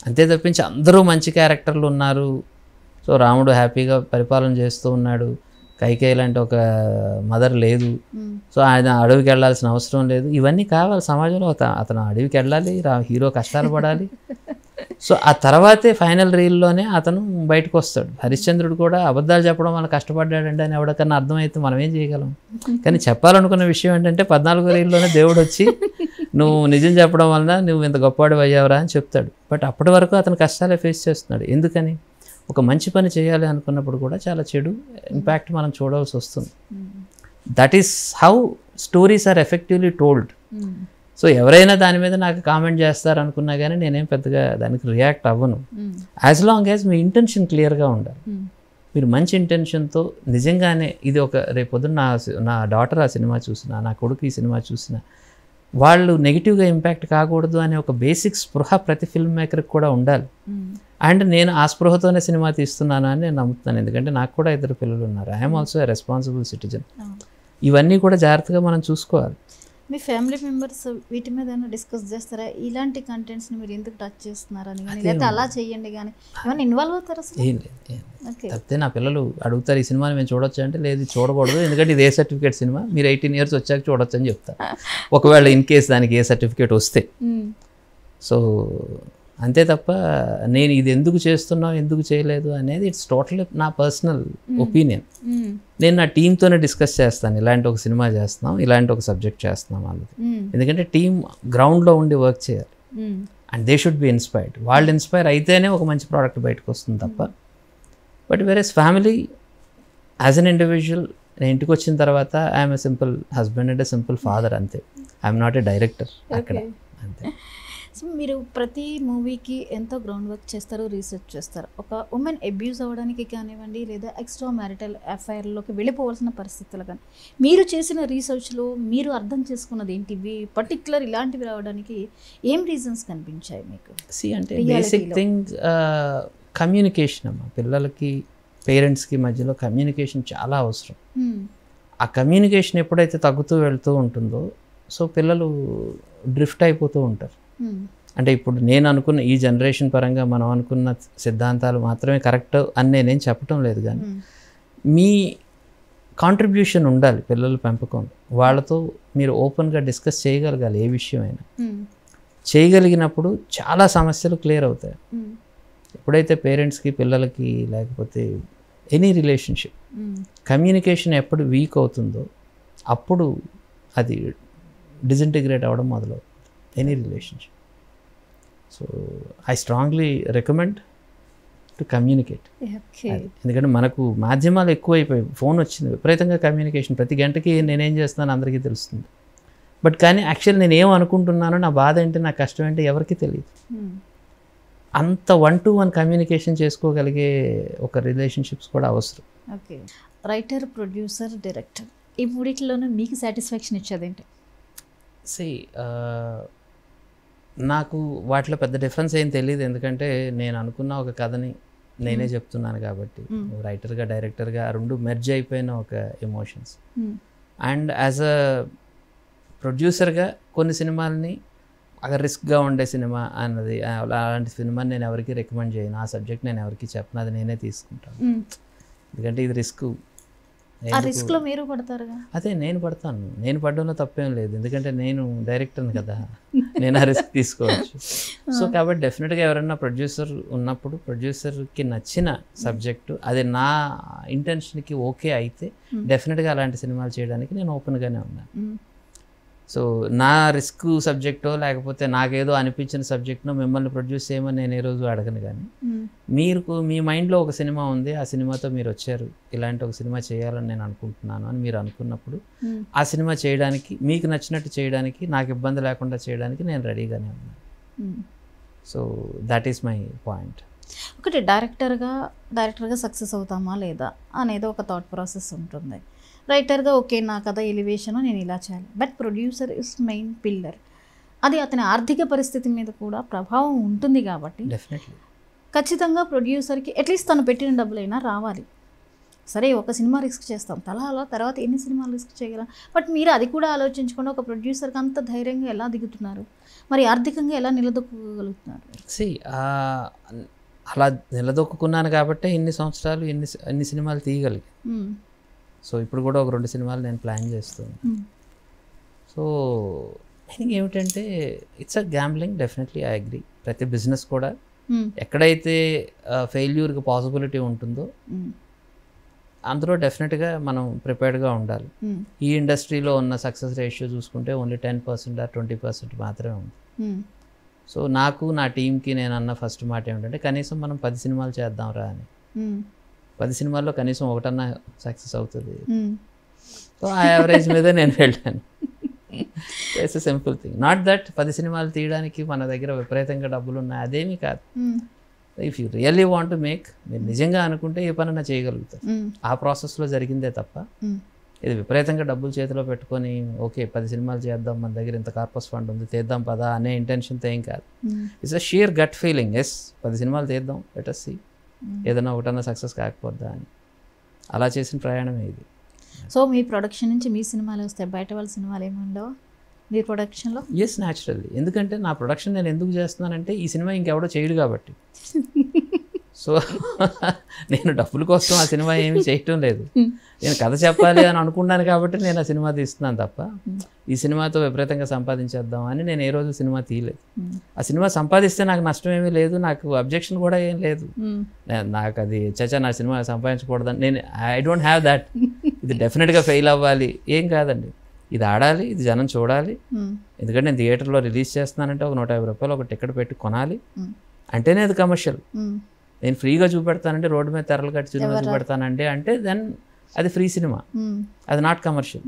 అంతే తప్పించి అందరూ మంచి క్యారెక్టర్లు ఉన్నారు, సో రాముడు హ్యాపీగా పరిపాలన చేస్తూ ఉన్నాడు, కైకేయి లాంటి ఒక మదర్ లేదు, సో ఆయన అడవికి వెళ్ళాల్సిన అవసరం లేదు, ఇవన్నీ కావాలి సమాజంలో. అతను అడవికి వెళ్ళాలి, హీరో కష్టాలు పడాలి. సో ఆ తర్వాతే ఫైనల్ రీల్లోనే అతను బయటకు వస్తాడు. హరిశ్చంద్రుడు కూడా అబద్ధాలు చెప్పడం వల్ల కష్టపడ్డాడండి అని ఎవరికన్నా అర్థమైతే మనం ఏం చేయగలం? కానీ చెప్పాలనుకున్న విషయం ఏంటంటే 14వ రీల్లోనే దేవుడు వచ్చి నువ్వు నిజం చెప్పడం వలన నువ్వు ఇంత గొప్పవాడు అయ్యావురా అని చెప్తాడు. బట్ అప్పటి వరకు అతను కష్టాలే ఫేస్ చేస్తున్నాడు. ఎందుకని? ఒక మంచి పని చేయాలి అనుకున్నప్పుడు కూడా చాలా చెడు ఇంపాక్ట్ మనం చూడాల్సి వస్తుంది. That is how stories are effectively told. So ఎవరైనా దాని మీద నాకు కామెంట్ చేస్తారు అనుకున్నా కానీ నేనేం పెద్దగా దానికి రియాక్ట్ అవ్వను. యాజ్ లాంగ్ యాజ్ మీ ఇంటెన్షన్ క్లియర్గా ఉండాలి. మీరు మంచి ఇంటెన్షన్తో నిజంగానే ఇది ఒక రేపొద్దున నా డాటర్ ఆ సినిమా చూసినా, నా కొడుకు ఈ సినిమా చూసినా వాళ్ళు నెగిటివ్గా ఇంపాక్ట్ కాకూడదు అనే ఒక బేసిక్ స్పృహ ప్రతి ఫిల్మ్ మేకర్కి కూడా ఉండాలి. అండ్ నేను ఆ స్పృహతోనే సినిమా తీస్తున్నాను అని నేను నమ్ముతున్నాను. ఎందుకంటే నాకు కూడా 2 పిల్లలు ఉన్నారు. I'm also a responsible citizen. ఇవన్నీ కూడా జాగ్రత్తగా మనం చూసుకోవాలి. మీ ఫ్యామిలీ మెంబర్స్ వీటి మీద డిస్కస్ చేస్తారా? ఇలాంటి కంటెంట్స్ని మీరు ఎందుకు టచ్ చేస్తున్నారని కానీ, లేకపోతే అలా చేయండి కానీ ఏమైనా ఇన్వాల్వ్ అవుతారు అసలు? ఏం లేదు. తప్పితే నా పిల్లలు అడుగుతారు ఈ సినిమాని మేము చూడొచ్చు అంటే లేదు చూడకూడదు, ఎందుకంటే ఇది ఏ సర్టిఫికేట్ సినిమా, మీరు 18 years వచ్చాక చూడొచ్చు అని చెప్తారు. ఒకవేళ ఇన్ కేస్ దానికి ఏ సర్టిఫికేట్ వస్తే. సో అంతే తప్ప నేను ఇది ఎందుకు చేస్తున్నావు ఎందుకు చేయలేదు అనేది ఇట్స్ టోటల్ నా పర్సనల్ ఒపీనియన్. నేను నా టీంతోనే డిస్కస్ చేస్తాను, ఇలాంటి ఒక సినిమా చేస్తున్నాం, ఇలాంటి ఒక సబ్జెక్ట్ చేస్తున్నాం అన్నది. ఎందుకంటే టీం గ్రౌండ్లో ఉండి వర్క్ చేయాలి and they should be inspired. వాళ్ళు ఇన్స్పైర్ అయితేనే ఒక మంచి ప్రోడక్ట్ బయటకు వస్తుంది తప్ప. But whereas family as an individual నేను ఇంటికి వచ్చిన తర్వాత I'm a simple husband and a simple father, అంతే. ఐఎమ్ నాట్ ఎ డైరెక్టర్ అక్కడ, అంతే. సో మీరు ప్రతి మూవీకి ఎంతో గ్రౌండ్ వర్క్ చేస్తారు, రీసెర్చ్ చేస్తారు. ఒక ఉమెన్ అబ్యూజ్ అవ్వడానికి కానివ్వండి, లేదా ఎక్స్ట్రా మ్యారిటల్ అఫైర్లోకి వెళ్ళిపోవాల్సిన పరిస్థితులు కానీ మీరు చేసిన రీసెర్చ్లో మీరు అర్థం చేసుకున్నది ఏంటివి? పర్టికులర్ ఇలాంటివి రావడానికి ఏం రీజన్స్ కనిపించాయి మీకు? అంటే బేసిక్ థింగ్ కమ్యూనికేషన్ అమ్మా. పిల్లలకి పేరెంట్స్కి మధ్యలో కమ్యూనికేషన్ చాలా అవసరం. ఆ కమ్యూనికేషన్ ఎప్పుడైతే తగ్గుతూ వెళ్తూ ఉంటుందో సో పిల్లలు డ్రిఫ్ట్ అయిపోతూ ఉంటారు. అంటే ఇప్పుడు నేను అనుకున్న ఈ జనరేషన్ పరంగా మనం అనుకున్న సిద్ధాంతాలు మాత్రమే కరెక్ట్ అని నేనేం చెప్పటం లేదు, కానీ మీ కాంట్రిబ్యూషన్ ఉండాలి పిల్లల పెంపకం. వాళ్ళతో మీరు ఓపెన్గా డిస్కస్ చేయగలగాలి ఏ విషయమైనా. చేయగలిగినప్పుడు చాలా సమస్యలు క్లియర్ అవుతాయి. ఎప్పుడైతే పేరెంట్స్కి పిల్లలకి లేకపోతే ఎనీ రిలేషన్షిప్ కమ్యూనికేషన్ ఎప్పుడు వీక్ అవుతుందో అప్పుడు అది డిసింటిగ్రేట్ అవ్వడం మొదలవుతుంది any relationship. So I strongly recommend to communicate. ఎందుకంటే మనకు మాధ్యమాలు ఎక్కువైపోయాయి, ఫోన్ వచ్చింది, విపరీతంగా కమ్యూనికేషన్. ప్రతి గంటకి నేనేం చేస్తున్నాను అందరికీ తెలుస్తుంది. బట్ కానీ యాక్చువల్ నేను ఏం అనుకుంటున్నానో, నా బాధ ఏంటి, నా కష్టం ఏంటి ఎవరికి తెలియదు. అంత 1-to-1 కమ్యూనికేషన్ చేసుకోగలిగే ఒక రిలేషన్షిప్స్ కూడా అవసరం. ఓకే, రైటర్, ప్రొడ్యూసర్, డైరెక్టర్, ఈ మూడిట్లోనే మీకు సాటిస్ఫాక్షన్ ఇచ్చేదేంటి? నాకు వాటిలో పెద్ద డిఫరెన్స్ ఏం తెలియదు. ఎందుకంటే నేను అనుకున్న ఒక కథని నేనే చెప్తున్నాను కాబట్టి, రైటర్గా డైరెక్టర్గా రెండు మెర్జ్ అయిపోయిన ఒక ఎమోషన్స్. అండ్ యాజ్ అ ప్రొడ్యూసర్గా కొన్ని సినిమాలని అక్కడ రిస్క్గా ఉండే సినిమా అన్నది, అలాంటి సినిమాని నేను ఎవరికి రికమెండ్ చేయను. ఆ సబ్జెక్ట్ నేను ఎవరికి చెప్పను, అది నేనే తీసుకుంటాను. ఎందుకంటే ఇది రిస్క్. రిస్క్లో మీరు పడతారుగా. అదే నేను పడతాను, నేను పడడంలో తప్పేం లేదు, ఎందుకంటే నేను డైరెక్టర్ని కదా, నేను ఆ రిస్క్ తీసుకోవచ్చు. సో కాబట్టి డెఫినెట్గా ఎవరైనా ప్రొడ్యూసర్ ఉన్నప్పుడు ప్రొడ్యూసర్కి నచ్చిన సబ్జెక్టు అది నా ఇంటెన్షన్కి ఓకే అయితే డెఫినెట్గా అలాంటి సినిమాలు చేయడానికి నేను ఓపెన్గానే ఉన్నాను. సో నా రిస్క్ సబ్జెక్టో లేకపోతే నాకేదో అనిపించిన సబ్జెక్ట్నో మిమ్మల్ని ప్రొడ్యూస్ చేయమని నేను ఏ రోజు అడగను. కానీ మీ మైండ్లో ఒక సినిమా ఉంది, ఆ సినిమాతో మీరు వచ్చారు, ఇలాంటి ఒక సినిమా చేయాలని నేను అనుకుంటున్నాను అని మీరు అనుకున్నప్పుడు ఆ సినిమా చేయడానికి, మీకు నచ్చినట్టు చేయడానికి, నాకు ఇబ్బంది లేకుండా చేయడానికి నేను రెడీగానే ఉన్నాను. So that is my point. ఒకటి డైరెక్టర్గా సక్సెస్ అవుతామా లేదా అనేది ఒక థాట్ ప్రాసెస్ ఉంటుంది. రైటర్గా ఓకే నా కథ ఎలివేషన్ నేను ఇలా చేయాలి. But producer is main pillar. అది అతని ఆర్థిక పరిస్థితి మీద కూడా ప్రభావం ఉంటుంది కాబట్టి డెఫినెట్లీ ఖచ్చితంగా ప్రొడ్యూసర్కి అట్లీస్ట్ తను పెట్టిన డబ్బులైనా రావాలి. సరే ఒక సినిమా రిస్క్ చేస్తాం, అలా తర్వాత ఎన్ని సినిమాలు రిస్క్ చేయగలం. బట్ మీరు అది కూడా ఆలోచించకుండా ఒక ప్రొడ్యూసర్కి అంత ధైర్యంగా ఎలా దిగుతున్నారు, మరి ఆర్థికంగా ఎలా నిలదొక్కగలుగుతున్నారు? అలా నిలదొక్కున్నాను కాబట్టి ఇన్ని సంవత్సరాలు ఎన్ని సినిమాలు తీయగలిగి. సో ఇప్పుడు కూడా ఒక 2 సినిమాలు నేను ప్లాన్ చేస్తున్నాను. సో ఐ థింక్ ఏమిటంటే it's a gambling. Definitely I agree. ప్రతి బిజినెస్ కూడా ఎక్కడైతే ఫెయిల్యూర్కి పాసిబిలిటీ ఉంటుందో అందులో డెఫినెట్గా మనం ప్రిపేర్డ్గా ఉండాలి. ఈ ఇండస్ట్రీలో ఉన్న సక్సెస్ రేషియో చూసుకుంటే ఓన్లీ 10% or 20% మాత్రమే ఉంది. సో నాకు నా టీంకి నేను అన్న ఫస్ట్ మాట ఏమిటంటే కనీసం మనం 10 సినిమాలు చేద్దాం రా అని. 10 సినిమాల్లో కనీసం ఒకటన్నా సక్సెస్ అవుతుంది. సో ఆ యావరేజ్ మీదే నేను వెళ్ళాను. It's a simple thing. Not that 10 సినిమాలు తీయడానికి మన దగ్గర విపరీతంగా డబ్బులు ఉన్నాయి, అదేమీ కాదు. If you really want to make, మీరు నిజంగా అనుకుంటే ఏ పనన్నా చేయగలుగుతారు. ఆ ప్రాసెస్లో జరిగిందే తప్ప ఇది విపరీతంగా డబ్బులు చేతిలో పెట్టుకొని ఓకే 10 సినిమాలు చేద్దాం, మన దగ్గర ఇంత కార్పస్ ఫండ్ ఉంది తీద్దాం పదా అనే ఇంటెన్షన్తో ఏం కాదు. It's a sheer gut feeling. Yes 10 సినిమాలు తీద్దాం, లెట్ us see ఏదైనా ఒకటన్నా సక్సెస్ కాకపోద్దా అని అలా చేసిన ప్రయాణమే ఇది. సో మీ ప్రొడక్షన్ నుంచి మీ సినిమాలు వస్తాయి, బయట వాళ్ళ సినిమాలు ఏమి ఉండవు మీ ప్రొడక్షన్లో? Yes naturally. ఎందుకంటే నా ప్రొడక్షన్ నేను ఎందుకు చేస్తున్నానంటే ఈ సినిమా ఇంకెవడో చేయడు కాబట్టి. సో నేను డబ్బుల కోసం ఆ సినిమా ఏమీ చేయటం లేదు, నేను కథ చెప్పాలి అని అనుకున్నాను కాబట్టి నేను ఆ సినిమా తీస్తున్నాను తప్ప ఈ సినిమాతో విపరీతంగా సంపాదించేద్దాం అని నేను ఏ రోజు సినిమా తీయలేదు. ఆ సినిమా సంపాదిస్తే నాకు నష్టం ఏమీ లేదు, నాకు అబ్జెక్షన్ కూడా ఏం లేదు. నాకు అది చచ్చా నా సినిమా సంపాదించకూడదని నేను ఐ డోంట్ హ్యావ్ దాట్. ఇది డెఫినెట్గా ఫెయిల్ అవ్వాలి ఏం కాదండి, ఇది ఆడాలి, ఇది జనం చూడాలి. ఎందుకంటే నేను థియేటర్లో రిలీజ్ చేస్తున్నానంటే ఒక 150 రూపాయలు ఒక టికెట్ పెట్టి కొనాలి అంటేనే అది కమర్షియల్. నేను ఫ్రీగా చూపెడతానంటే రోడ్డు మీద తెరలు కట్టి సినిమా చూపెడతానండి అంటే దెన్ అది ఫ్రీ సినిమా, అది నాట్ కమర్షియల్.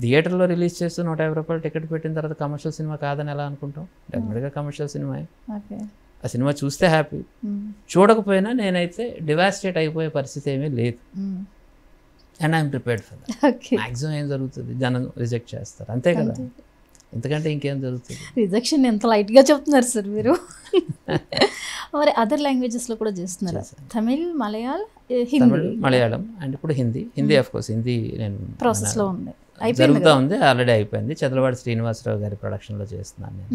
థియేటర్లో రిలీజ్ చేస్తూ 150 రూపాయలు టికెట్ పెట్టిన తర్వాత కమర్షియల్ సినిమా కాదని ఎలా అనుకుంటాం? డెఫినెట్గా కమర్షియల్ సినిమా. ఆ సినిమా చూస్తే హ్యాపీ, చూడకపోయినా నేనైతే డివాస్టేట్ అయిపోయే పరిస్థితి ఏమీ లేదు. And I'm prepared for that. Maximum ఏం జరుగుతుంది, జనం రిజెక్ట్ చేస్తారు అంతే కదా, ఎందుకంటే ఇంకేం జరుగుతుంది. రిజెక్షన్ ఎంత లైట్గా చెప్తున్నారు సార్ మీరు. మరి అదర్ లాంగ్వేజెస్లో కూడా చేస్తున్నారు, తమిళ్, మలయాళం అండ్ ఇప్పుడు హిందీ ఆఫ్ కోర్స్ హిందీ నేను ప్రాసెస్లో ఉంది, జరుగుతూ ఉంది, ఆల్రెడీ అయిపోయింది. చదలవాడి శ్రీనివాసరావు గారి ప్రొడక్షన్లో చేస్తున్నాను నేను.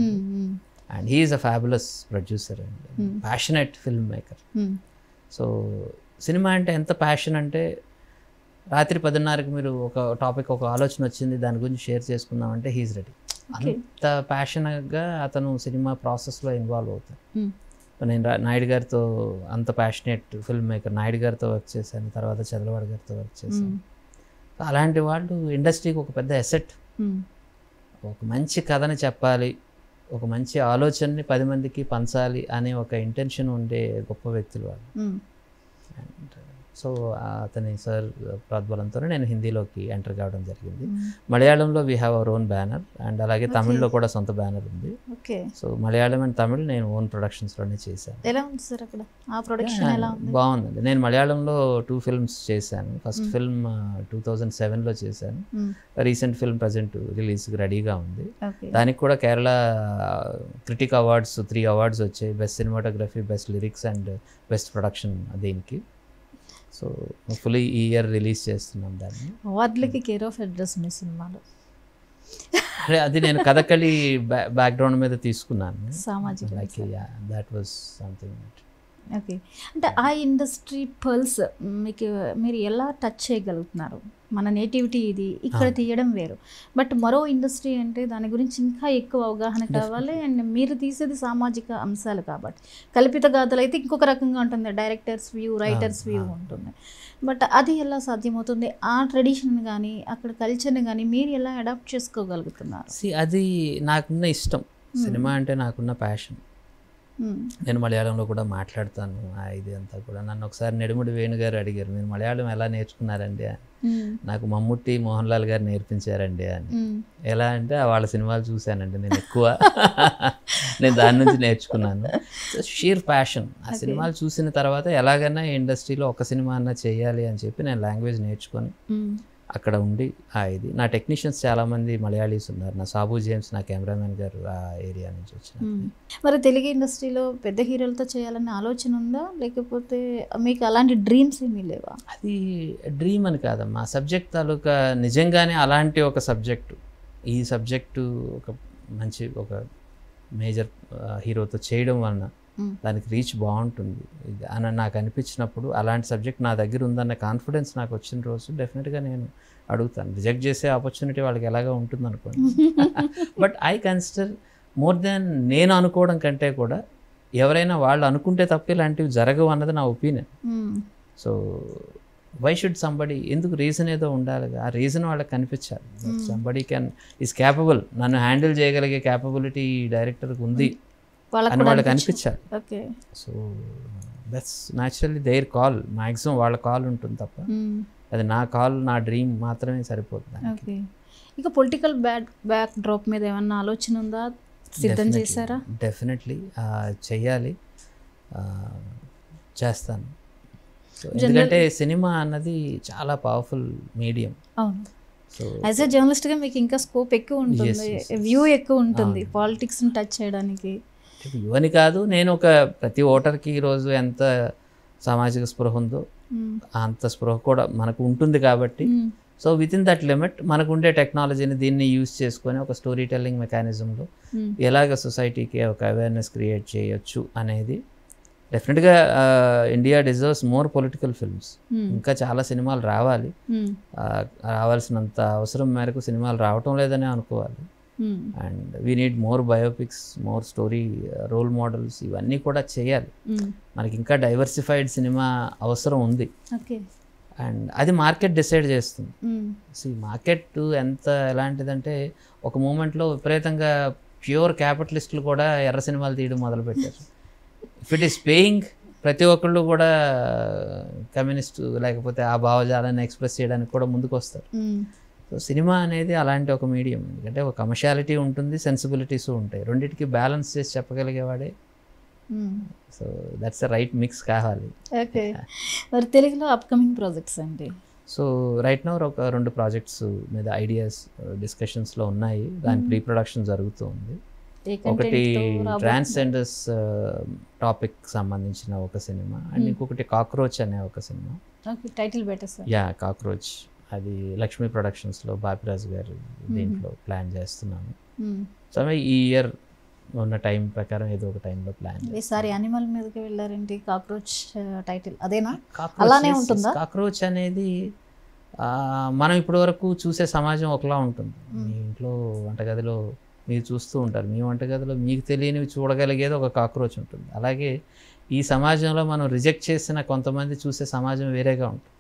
And he is a fabulous producer and passionate film maker. So cinema అంటే ఎంత ప్యాషన్ అంటే రాత్రి 10:30కి మీరు ఒక టాపిక్ ఒక ఆలోచన వచ్చింది దాని గురించి షేర్ చేసుకుందాం అంటే హీఈస్ రెడీ. అంత ప్యాషన్గా అతను సినిమా ప్రాసెస్లో ఇన్వాల్వ్ అవుతారు. నేను నాయుడు గారితో అంత ప్యాషనేట్ ఫిల్మ్ మేకర్ నాయుడు గారితో వర్క్ చేశాను, తర్వాత చంద్రబాబు గారితో వర్క్ చేశాను. అలాంటి వాళ్ళు ఇండస్ట్రీకి ఒక పెద్ద అసెట్. ఒక మంచి కథని చెప్పాలి, ఒక మంచి ఆలోచనని 10 మందికి పంచాలి అనే ఒక ఇంటెన్షన్ ఉండే గొప్ప వ్యక్తులు వాళ్ళు. సో అతని సార్ ప్రోద్బలంతో నేను హిందీలోకి ఎంటర్ కావడం జరిగింది. మలయాళంలో we have our own banner and అలాగే తమిళ్లో కూడా సొంత బ్యానర్ ఉంది. Okay. So Malayalam and Tamil నేను ఓన్ ప్రొడక్షన్స్లోనే చేశాను. ఎలా ఉంది సార్ అక్కడ ఆ ప్రొడక్షన్ ఎలా ఉంది? బాగుందండి. నేను మలయాళంలో 2 ఫిల్మ్స్ చేశాను. ఫస్ట్ ఫిల్మ్ 2007లో చేశాను. రీసెంట్ ఫిల్మ్ ప్రజెంట్ రిలీజ్కి రెడీగా ఉంది. దానికి కూడా కేరళ క్రిటిక్ అవార్డ్స్ 3 అవార్డ్స్ వచ్చాయి. Best cinematography, best lyrics and best production దీనికి. సో ఫుల్లీ ఈ ఇయర్ రిలీజ్ చేస్తున్నాం దాన్ని. అవార్డులకి కేర్ ఆఫ్ అడ్రస్ మీ సినిమాలో. అది నేను కథకళి బ్యాక్గ్రౌండ్ మీద తీసుకున్నాను. సామాజిక దట్ వాజ్ సంథింగ్. ఓకే. అంటే ఆ ఇండస్ట్రీ పల్స్ మీకు మీరు ఎలా టచ్ చేయగలుగుతున్నారు? మన నేటివిటీ ఇది, ఇక్కడ తీయడం వేరు. బట్ మరో ఇండస్ట్రీ అంటే దాని గురించి ఇంకా ఎక్కువ అవగాహన కావాలి. అండ్ మీరు తీసేది సామాజిక అంశాలు కాబట్టి కల్పిత గాథలు అయితే ఇంకొక రకంగా ఉంటుంది. డైరెక్టర్స్ వ్యూ, రైటర్స్ వ్యూ ఉంటుంది. బట్ అది ఎలా సాధ్యమవుతుంది? ఆ ట్రెడిషన్ కానీ అక్కడ కల్చర్ని కానీ మీరు ఎలా అడాప్ట్ చేసుకోగలుగుతున్నారు? అది నాకున్న ఇష్టం. సినిమా అంటే నాకున్న ప్యాషన్. నేను మలయాళంలో కూడా మాట్లాడతాను. ఇది అంతా కూడా నన్ను ఒకసారి నెడుముడి వేణు గారు అడిగారు, మీరు మలయాళం ఎలా నేర్చుకున్నారండి అని. నాకు మమ్ముట్టి, మోహన్ లాల్ గారు నేర్పించారండి అని. ఎలా అంటే వాళ్ళ సినిమాలు చూశానండి నేను ఎక్కువ. నేను దాని నుంచి నేర్చుకున్నాను. Sheer passion. ఆ సినిమాలు చూసిన తర్వాత ఎలాగైనా ఇండస్ట్రీలో ఒక సినిమా అన్నా చేయాలి అని చెప్పి నేను లాంగ్వేజ్ నేర్చుకొని అక్కడ ఉండి ఇది నా టెక్నీషియన్స్ చాలామంది మలయాళీస్ ఉన్నారు. నా సాబు జేమ్స్ నా కెమెరామెన్ గారు ఆ ఏరియా నుంచి వచ్చిన. మరి తెలుగు ఇండస్ట్రీలో పెద్ద హీరోలతో చేయాలనే ఆలోచన ఉందా, లేకపోతే మీకు అలాంటి డ్రీమ్స్ ఏమీ లేవా? అది డ్రీమ్ అని కాదమ్మా, సబ్జెక్ట్ తాలూకా నిజంగానే అలాంటి ఒక సబ్జెక్టు, ఈ సబ్జెక్టు ఒక మంచి ఒక మేజర్ హీరోతో చేయడం వలన దానికి రీచ్ బాగుంటుంది అని నాకు అనిపించినప్పుడు, అలాంటి సబ్జెక్ట్ నా దగ్గర ఉందన్న కాన్ఫిడెన్స్ నాకు వచ్చిన రోజు డెఫినెట్గా నేను అడుగుతాను. రిజెక్ట్ చేసే ఆపర్చునిటీ వాళ్ళకి ఎలాగా ఉంటుంది అనుకోండి. But I consider more than నేను అనుకోవడం కంటే కూడా ఎవరైనా వాళ్ళు అనుకుంటే తప్ప ఇలాంటివి జరగవు అన్నది నా opinion. So why should somebody, ఎందుకు రీజన్ ఏదో ఉండాలి, ఆ రీజన్ వాళ్ళకి కనిపించాలి. సంబడి క్యాన్ ఈజ్ క్యాపబుల్, నన్ను హ్యాండిల్ చేయగలిగే క్యాపబిలిటీ డైరెక్టర్కి ఉంది అని వాళ్ళకి అనిపించాలి. So that's naturally their call. Maximum వాళ్ళ కాల్ ఉంటుంది తప్ప అది నా కాల్, నా డ్రీమ్ మాత్రమే సరిపోతుంది. ఇక పొలిటికల్ బ్యాక్ డ్రాప్ మీద ఏమన్నా ఆలోచన ఉందా? సిద్ధం చేశారా? డెఫినెట్లీ చెయ్యాలి, చేస్తాను. సో ఎందుకంటే సినిమా అన్నది చాలా powerful medium. So as a జర్నలిస్ట్గా మీకు ఇంకా స్కోప్ ఎక్కువ ఉంటుంది, వ్యూ ఎక్కువ ఉంటుంది పాలిటిక్స్ని టచ్ చేయడానికి. వ్యూ అని కాదు, నేను ఒక ప్రతి ఓటర్కి ఈరోజు ఎంత సామాజిక స్పృహ ఉందో అంత స్పృహ కూడా మనకు ఉంటుంది కాబట్టి, so with in that limit మనకు ఉండే టెక్నాలజీని దీన్ని యూజ్ చేసుకొని ఒక స్టోరీ టెల్లింగ్ మెకానిజంలో ఎలాగ సొసైటీకి ఒక అవేర్నెస్ క్రియేట్ చేయొచ్చు అనేది డెఫినెట్గా India deserves more political films. ఇంకా చాలా సినిమాలు రావాలి, రావాల్సినంత అవసరం మేరకు సినిమాలు రావటం లేదనే అనుకోవాలి. And we need more biopics, more story role models, ఇవన్నీ కూడా చేయాలి. మనకి ఇంకా డైవర్సిఫైడ్ సినిమా అవసరం ఉంది. అండ్ అది మార్కెట్ డిసైడ్ చేస్తుంది. సో మార్కెట్ ఎంత ఎలాంటిదంటే ఒక మూమెంట్లో విపరీతంగా ప్యూర్ క్యాపిటలిస్టులు కూడా ఎర్ర సినిమాలు తీయడం మొదలుపెట్టారు. ఇఫ్ ఇట్ ఈస్ పేయింగ్, ప్రతి ఒక్కళ్ళు కూడా కమ్యూనిస్టు లేకపోతే ఆ భావజాలాన్ని ఎక్స్ప్రెస్ చేయడానికి కూడా ముందుకు వస్తారు. సో సినిమా అనేది అలాంటి ఒక మీడియం. ఎందుకంటే ఒక కమర్షియాలిటీ ఉంటుంది, సెన్సిబిలిటీస్ ఉంటాయి, రెండింటికి బ్యాలెన్స్ చేసి చెప్పగలిగేవాడే. So that's the right mix కావాలి. ఓకే. మరి తెలుగులో అప్కమింగ్ ప్రాజెక్ట్స్ అండి? సో రైట్ నౌ ఒక 2 ప్రాజెక్ట్స్ మీద ఐడియాస్ డిస్కషన్స్లో ఉన్నాయి. దాని ప్రీ ప్రొడక్షన్ జరుగుతూ ఉంది. ఒకటి ట్రాన్స్జెండర్స్ టాపిక్ సంబంధించిన ఒక సినిమా అండ్ ఇంకొకటి కాక్రోచ్ అనే ఒక cinema. Title better sir. Yeah, cockroach. అది లక్ష్మీ ప్రొడక్షన్స్లో బాపిరాజు గారు దీంట్లో ప్లాన్ చేస్తున్నాను. సో ఈ ఇయర్ ఉన్న టైం ప్రకారం ఏదో ఒక టైంలో ప్లాన్. ఈసారి యానిమల్ మీదకి వెళ్ళారండి. కాక్రోచ్ టైటిల్ అదేనా? అలానే ఉంటుందా? కాక్రోచ్ అనేది మనం ఇప్పటి వరకు చూసే సమాజం ఒకలా ఉంటుంది. మీ ఇంట్లో వంటగదిలో మీరు చూస్తూ ఉంటారు, మీ వంటగదిలో మీకు తెలియనివి చూడగలిగేది ఒక కాక్రోచ్ ఉంటుంది. అలాగే ఈ సమాజంలో మనం రిజెక్ట్ చేసిన కొంతమంది చూసే సమాజం వేరేగా ఉంటుంది.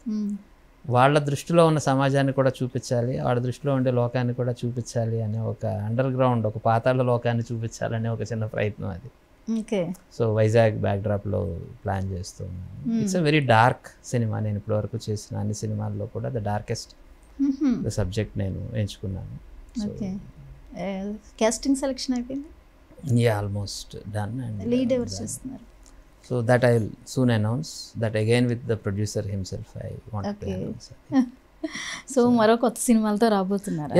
వాళ్ళ దృష్టిలో ఉన్న సమాజాన్ని కూడా చూపించాలి, వాళ్ళ దృష్టిలో ఉండే లోకాన్ని కూడా చూపించాలి అనే ఒక అండర్ గ్రౌండ్, ఒక పాతాళ లోకాన్ని చూపించాలనే ఒక చిన్న ప్రయత్నం అది. ఓకే. సో వైజాగ్ బ్యాక్డ్రాప్లో ప్లాన్ చేస్తూ ఉన్నాను. It's a very dark cinema. నేను ఇప్పటివరకు చేసిన అన్ని సినిమాల్లో కూడా ద డార్కెస్ట్ ద సబ్జెక్ట్ నేను ఎంచుకున్నాను. ఓకే. కాస్టింగ్ సెలెక్షన్ అయిపోయింది? Almost done. అండ్ లీడ్ ఎవరు చేస్తున్నారు? So that I will soon announce that again with the producer himself I want to announce. So మరో కొత్త సినిమాలతో రాబోతున్నారు?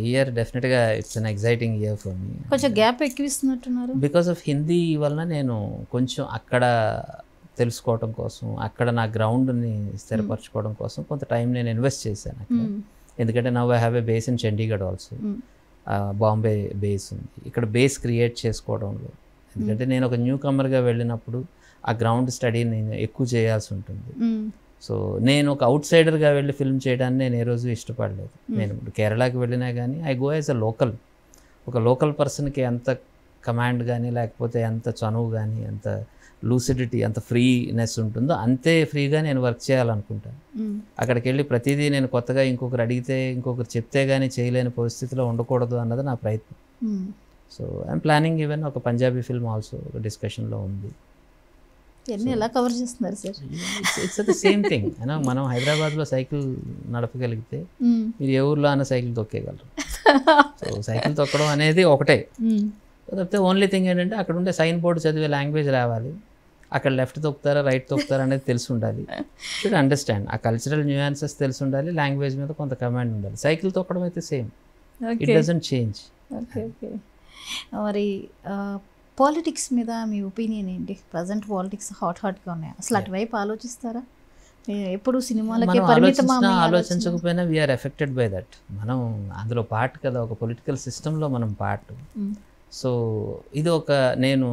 ఇయర్ డెఫినెట్గా it's an exciting year for me. కొంచెం gap ఎక్కువ ఇస్తున్నట్టున్నారు. బికాస్ ఆఫ్ హిందీ వలన నేను కొంచెం అక్కడ తెలుసుకోవడం కోసం, అక్కడ నా గ్రౌండ్ని స్థిరపరచుకోవడం కోసం కొంత టైం నేను ఇన్వెస్ట్ చేశాను అక్కడ. ఎందుకంటే now I have a base in Chandigarh also. Bombay base ఉంది. ఇక్కడ బేస్ క్రియేట్ చేసుకోవడంలో, ఎందుకంటే నేను ఒక న్యూ కమర్గా వెళ్ళినప్పుడు ఆ గ్రౌండ్ స్టడీ నేను ఎక్కువ చేయాల్సి ఉంటుంది. సో నేను ఒక అవుట్ సైడర్గా వెళ్ళి ఫిల్మ్ చేయడాన్ని నేను ఏ రోజు ఇష్టపడలేదు. నేను ఇప్పుడు కేరళకి వెళ్ళినా కానీ I go as a local. ఒక లోకల్ పర్సన్కి ఎంత కమాండ్ కానీ, లేకపోతే ఎంత చనువు కానీ, ఎంత లూసిడిటీ, అంత ఫ్రీనెస్ ఉంటుందో అంతే ఫ్రీగా నేను వర్క్ చేయాలనుకుంటాను. అక్కడికి వెళ్ళి ప్రతిదీ నేను కొత్తగా ఇంకొకరు అడిగితే, ఇంకొకరు చెప్తే కానీ చేయలేని పరిస్థితిలో ఉండకూడదు అన్నది నా ప్రయత్నం. సో ఐఎమ్ ప్లానింగ్ ఈవెన్ ఒక పంజాబీ ఫిల్మ్ ఆల్సో ఒక డిస్కషన్లో ఉంది. ఎన్ని ఎలా కవర్ చేస్తున్నారు sir? It's the same thing. మనం హైదరాబాద్లో సైకిల్ నడపగలిగితే మీరు ఏ ఊర్లో అన్న సైకిల్ తొక్కేయగలరు. సో సైకిల్ తొక్కడం అనేది ఒకటే. తప్పితే ఓన్లీ థింగ్ ఏంటంటే అక్కడ ఉండే సైన్ బోర్డు చదివే లాంగ్వేజ్ రావాలి. అక్కడ లెఫ్ట్ తొక్కుతారా రైట్ తొక్కుతారా అనేది తెలిసి ఉండాలి. Should understand. ఆ కల్చరల్ న్యూయాన్సెస్ తెలిసి ఉండాలి. లాంగ్వేజ్ మీద కొంత కమాండ్ ఉండాలి. సైకిల్ తొక్కడం అయితే same, it doesn't change. Okay. Okay. మరి పాలిటిక్స్ మీద మీ ఒపీనియన్ ఏంటి? ప్రజెంట్ పాలిటిక్స్ హాట్గా ఉన్నాయి. అసలు అటువైపు ఆలోచిస్తారా? ఎప్పుడు సినిమాలకే పరిమితమా? ఆలోచించకపోయినా వీఆర్ ఎఫెక్టెడ్ బై దట్. మనం అందులో పార్ట్ కదా, ఒక పొలిటికల్ సిస్టంలో మనం పార్ట్. సో ఇది ఒక, నేను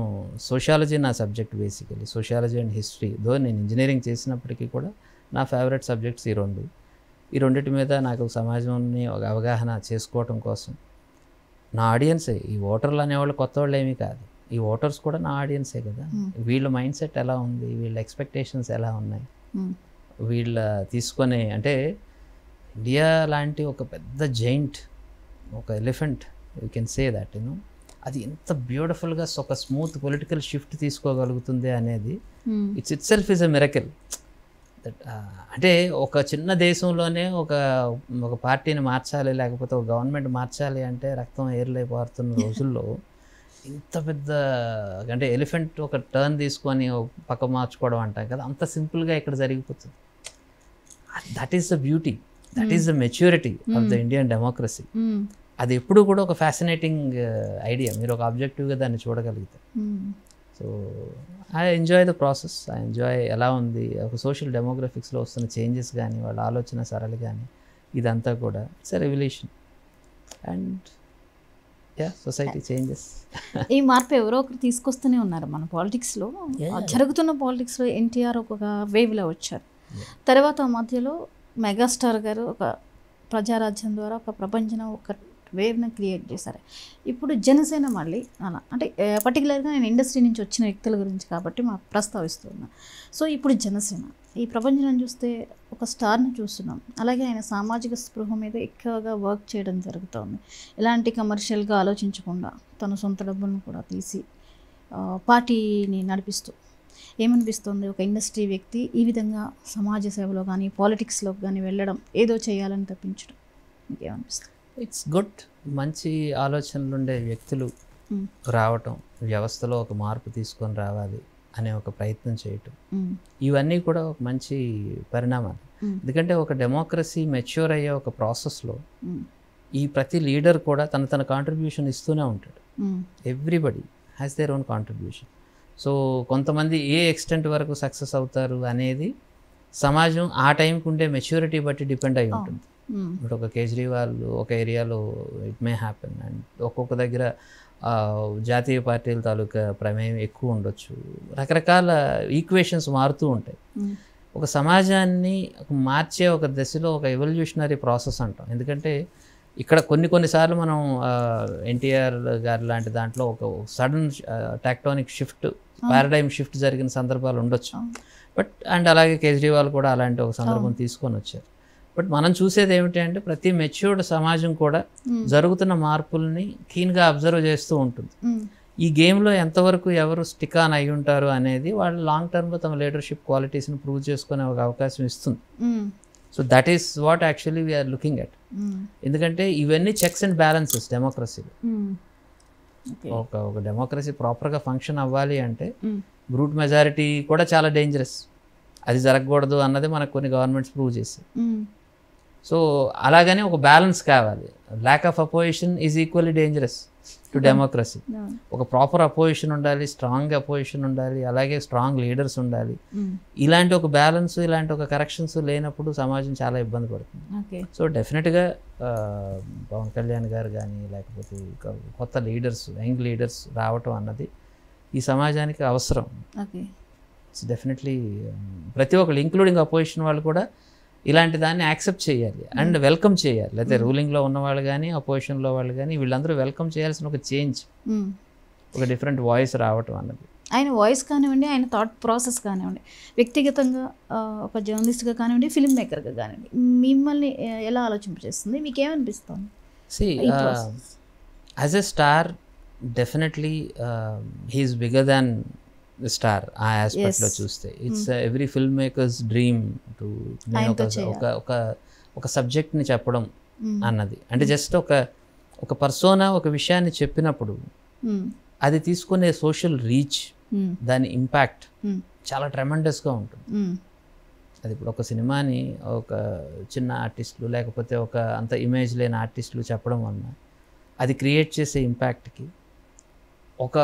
సోషాలజీ నా subject basically, sociology and history. Though నేను ఇంజనీరింగ్ చేసినప్పటికీ కూడా నా ఫేవరెట్ సబ్జెక్ట్స్ ఈ రెండింటి మీద నాకు సమాజంని ఒక అవగాహన చేసుకోవటం కోసం. నా ఆడియన్సే ఈ ఓటర్లు అనేవాళ్ళు కొత్త వాళ్ళు ఏమీ కాదు. ఈ ఓటర్స్ కూడా నా ఆడియన్సే కదా. వీళ్ళ మైండ్ సెట్ ఎలా ఉంది, వీళ్ళ ఎక్స్పెక్టేషన్స్ ఎలా ఉన్నాయి, వీళ్ళ తీసుకొని, అంటే ఇండియా లాంటి ఒక పెద్ద జైంట్, ఒక elephant, you can say that అది ఎంత బ్యూటిఫుల్గా ఒక స్మూత్ పొలిటికల్ షిఫ్ట్ తీసుకోగలుగుతుంది అనేది it self is a miracle. అంటే ఒక చిన్న దేశంలోనే ఒక పార్టీని మార్చాలి, లేకపోతే ఒక గవర్నమెంట్ మార్చాలి అంటే రక్తం ఏర్లైపోతున్న రోజుల్లో ఇంత పెద్ద, అంటే ఎలిఫెంట్ ఒక టర్న్ తీసుకొని పక్క మార్చుకోవడం అంటాం కదా, అంత సింపుల్గా ఇక్కడ జరిగిపోతుంది. That is the beauty, that is the maturity of the Indian democracy. అది ఎప్పుడు కూడా ఒక ఫ్యాసినేటింగ్ ఐడియా, మీరు ఒక ఆబ్జెక్టివ్గా దాన్ని చూడగలిగితే. So I enjoy the process, I enjoy ఎలా ఉంది ఒక సోషల్ డెమోగ్రఫిక్స్లో వస్తున్న చేంజెస్ కానీ, వాళ్ళ ఆలోచన సరళి కానీ, ఇదంతా కూడా it's a revolution. And society changes. ఈ మార్పు ఎవరో ఒకరు తీసుకొస్తూనే ఉన్నారు మన పాలిటిక్స్లో. జరుగుతున్న పాలిటిక్స్లో ఎన్టీఆర్ ఒక వేవ్లో వచ్చారు. తర్వాత మధ్యలో మెగాస్టార్ గారు ఒక ప్రజారాజ్యం ద్వారా ఒక ప్రపంచం ఒక వేవ్ని క్రియేట్ చేశారు. ఇప్పుడు జనసేన మళ్ళీ అలా, అంటే పర్టికులర్గా నేను ఇండస్ట్రీ నుంచి వచ్చిన వ్యక్తుల గురించి కాబట్టి ప్రస్తావిస్తున్నా. సో ఇప్పుడు జనసేన ఈ ప్రపంచం చూస్తే ఒక స్టార్ని చూస్తున్నాం. అలాగే ఆయన సామాజిక స్పృహ మీద ఎక్కువగా వర్క్ చేయడం జరుగుతుంది. ఎలాంటి కమర్షియల్గా ఆలోచించకుండా తన సొంత డబ్బులను కూడా తీసి పార్టీని నడిపిస్తూ, ఏమనిపిస్తుంది ఒక ఇండస్ట్రీ వ్యక్తి ఈ విధంగా సమాజ సేవలో కానీ పాలిటిక్స్లో కానీ వెళ్ళడం, ఏదో చేయాలని తప్పించడం, మీకేమనిపిస్తుంది? It's good. మంచి ఆలోచనలు ఉండే వ్యక్తులు రావటం, వ్యవస్థలో ఒక మార్పు తీసుకొని రావాలి అనే ఒక ప్రయత్నం చేయటం, ఇవన్నీ కూడా ఒక మంచి పరిణామాలు. ఎందుకంటే ఒక డెమోక్రసీ మెచ్యూర్ అయ్యే ఒక ప్రాసెస్లో ఈ ప్రతి లీడర్ కూడా తన కాంట్రిబ్యూషన్ ఇస్తూనే ఉంటాడు. Everybody has their own contribution. So కొంతమంది ఏ ఎక్స్టెంట్ వరకు సక్సెస్ అవుతారు అనేది సమాజం ఆ టైంకి ఉండే మెచ్యూరిటీ బట్టి డిపెండ్ అయి ఉంటుంది. ఇప్పుడు ఒక కేజ్రీవాల్ ఒక ఏరియాలో ఇట్ మే హ్యాపెన్, అండ్ ఒక్కొక్క దగ్గర జాతీయ పార్టీల తాలూకా ప్రమేయం ఎక్కువ ఉండొచ్చు. రకరకాల ఈక్వేషన్స్ మారుతూ ఉంటాయి. ఒక సమాజాన్ని మార్చే ఒక దశలో ఒక ఎవల్యూషనరీ ప్రాసెస్ అంటాం. ఎందుకంటే ఇక్కడ కొన్నిసార్లు మనం ఎన్టీఆర్ గారి లాంటి దాంట్లో ఒక సడన్ టాక్టోనిక్ షిఫ్ట్, పారాడైమ్ షిఫ్ట్ జరిగిన సందర్భాలు ఉండొచ్చు. బట్ అండ్ అలాగే కేజ్రీవాల్ కూడా అలాంటి ఒక సందర్భం తీసుకొని వచ్చారు. బట్ మనం చూసేది ఏమిటి అంటే ప్రతి మెచ్యూర్డ్ సమాజం కూడా జరుగుతున్న మార్పుల్ని కీన్గా అబ్జర్వ్ చేస్తూ ఉంటుంది. ఈ గేమ్లో ఎంతవరకు ఎవరు స్టిక్ ఆన్ అయి ఉంటారు అనేది వాళ్ళు లాంగ్ టర్మ్లో తమ లీడర్షిప్ క్వాలిటీస్ని ప్రూవ్ చేసుకునే ఒక అవకాశం ఇస్తుంది. So that is what actually we are looking at. ఎందుకంటే ఇవన్నీ చెక్స్ అండ్ బ్యాలెన్సెస్ డెమోక్రసీలో. ఒక డెమోక్రసీ ప్రాపర్గా ఫంక్షన్ అవ్వాలి అంటే బ్రూట్ మెజారిటీ కూడా చాలా డేంజరస్, అది జరగకూడదు అన్నది మనకు కొన్ని గవర్నమెంట్స్ ప్రూవ్ చేశాయి. సో అలాగనే ఒక బ్యాలెన్స్ కావాలి. Lack of opposition is equally dangerous to democracy. ఒక ప్రాపర్ అపోజిషన్ ఉండాలి, స్ట్రాంగ్ అపోజిషన్ ఉండాలి, అలాగే స్ట్రాంగ్ లీడర్స్ ఉండాలి. ఇలాంటి ఒక బ్యాలెన్స్, ఇలాంటి ఒక కరెక్షన్స్ లేనప్పుడు సమాజం చాలా ఇబ్బంది పడుతుంది. సో డెఫినెట్గా పవన్ కళ్యాణ్ గారు కానీ లేకపోతే కొత్త లీడర్స్, యంగ్ లీడర్స్ రావటం అన్నది ఈ సమాజానికి అవసరం. ఇట్స్ డెఫినెట్లీ ప్రతి ఒక్కరు ఇంక్లూడింగ్ అపోజిషన్ వాళ్ళు కూడా ఇలాంటి దాన్ని యాక్సెప్ట్ చేయాలి అండ్ వెల్కమ్ చేయాలి. లేకపోతే రూలింగ్లో ఉన్న వాళ్ళు కానీ అపోజిషన్లో వాళ్ళు కానీ వీళ్ళందరూ వెల్కమ్ చేయాల్సిన ఒక చేంజ్, ఒక డిఫరెంట్ వాయిస్ రావటం అన్నది. ఆయన వాయిస్ కానివ్వండి, ఆయన థాట్ ప్రాసెస్ కానివ్వండి, వ్యక్తిగతంగా ఒక జర్నలిస్ట్గా కానివ్వండి, ఫిల్మ్ మేకర్గా కానివ్వండి, మిమ్మల్ని ఎలా ఆలోచింపజేస్తుంది, మీకు ఏమనిపిస్తుంది? See, as a star, definitely he is bigger than the star. ఆ ఆస్పెక్ట్లో చూస్తే it's every film makers dream to ఒక సబ్జెక్ట్ని చెప్పడం అన్నది. అంటే జస్ట్ ఒక పర్సోనా ఒక విషయాన్ని చెప్పినప్పుడు అది తీసుకునే సోషల్ రీచ్, దాని ఇంపాక్ట్ చాలా ట్రెమెండస్గా ఉంటుంది. అది ఇప్పుడు ఒక సినిమాని ఒక చిన్న ఆర్టిస్టులు లేకపోతే ఒక అంత ఇమేజ్ లేని ఆర్టిస్టులు చెప్పడం వలన అది క్రియేట్ చేసే ఇంపాక్ట్కి ఒక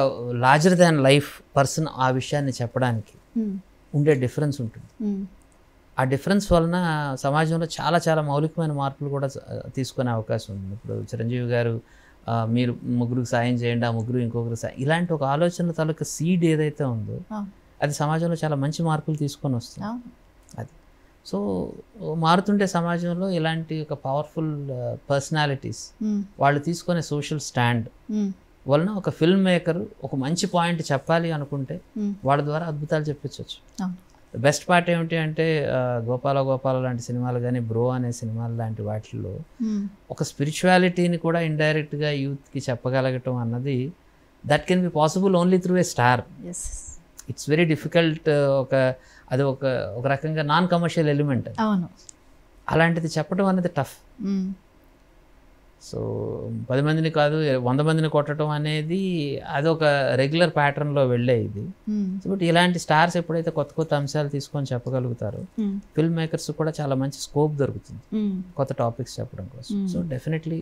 లార్జర్ దాన్ లైఫ్ పర్సన్ ఆ విషయాన్ని చెప్పడానికి ఉండే డిఫరెన్స్ ఉంటుంది. ఆ డిఫరెన్స్ వలన సమాజంలో చాలా చాలా మౌలికమైన మార్పులు కూడా తీసుకునే అవకాశం ఉంది. ఇప్పుడు చిరంజీవి గారు మీరు ముగ్గురికి సాయం చేయండి, ఆ ముగ్గురు ఇంకొకరు సాయం, ఇలాంటి ఒక ఆలోచన తాలూకా సీడ్ ఏదైతే ఉందో అది సమాజంలో చాలా మంచి మార్పులు తీసుకొని వస్తుంది. అది సో మారుతుండే సమాజంలో ఇలాంటి ఒక పవర్ఫుల్ పర్సనాలిటీస్ వాళ్ళు తీసుకునే సోషల్ స్టాండ్ వలన ఒక ఫిల్మ్ మేకర్ ఒక మంచి పాయింట్ చెప్పాలి అనుకుంటే వాళ్ళ ద్వారా అద్భుతాలు చెప్పించవచ్చు. బెస్ట్ పార్ట్ ఏమిటి అంటే గోపాల లాంటి సినిమాలు కానీ, బ్రో అనే సినిమాలు లాంటి వాటిల్లో ఒక స్పిరిచువాలిటీని కూడా ఇండైరెక్ట్గా యూత్కి చెప్పగలగటం అన్నది that can be possible only through a star. It's very difficult. అది ఒక రకంగా నాన్ కమర్షియల్ ఎలిమెంట్. అలాంటిది చెప్పడం అనేది టఫ్. సో 10 మందిని కాదు 100 మందిని కొట్టడం అనేది అదొక రెగ్యులర్ ప్యాటర్న్లో వెళ్ళే ఇది. బట్ ఇలాంటి స్టార్స్ ఎప్పుడైతే కొత్త కొత్త అంశాలు తీసుకొని చెప్పగలుగుతారో ఫిల్మ్ మేకర్స్ కూడా చాలా మంచి స్కోప్ దొరుకుతుంది కొత్త టాపిక్స్ చెప్పడం కోసం. So definitely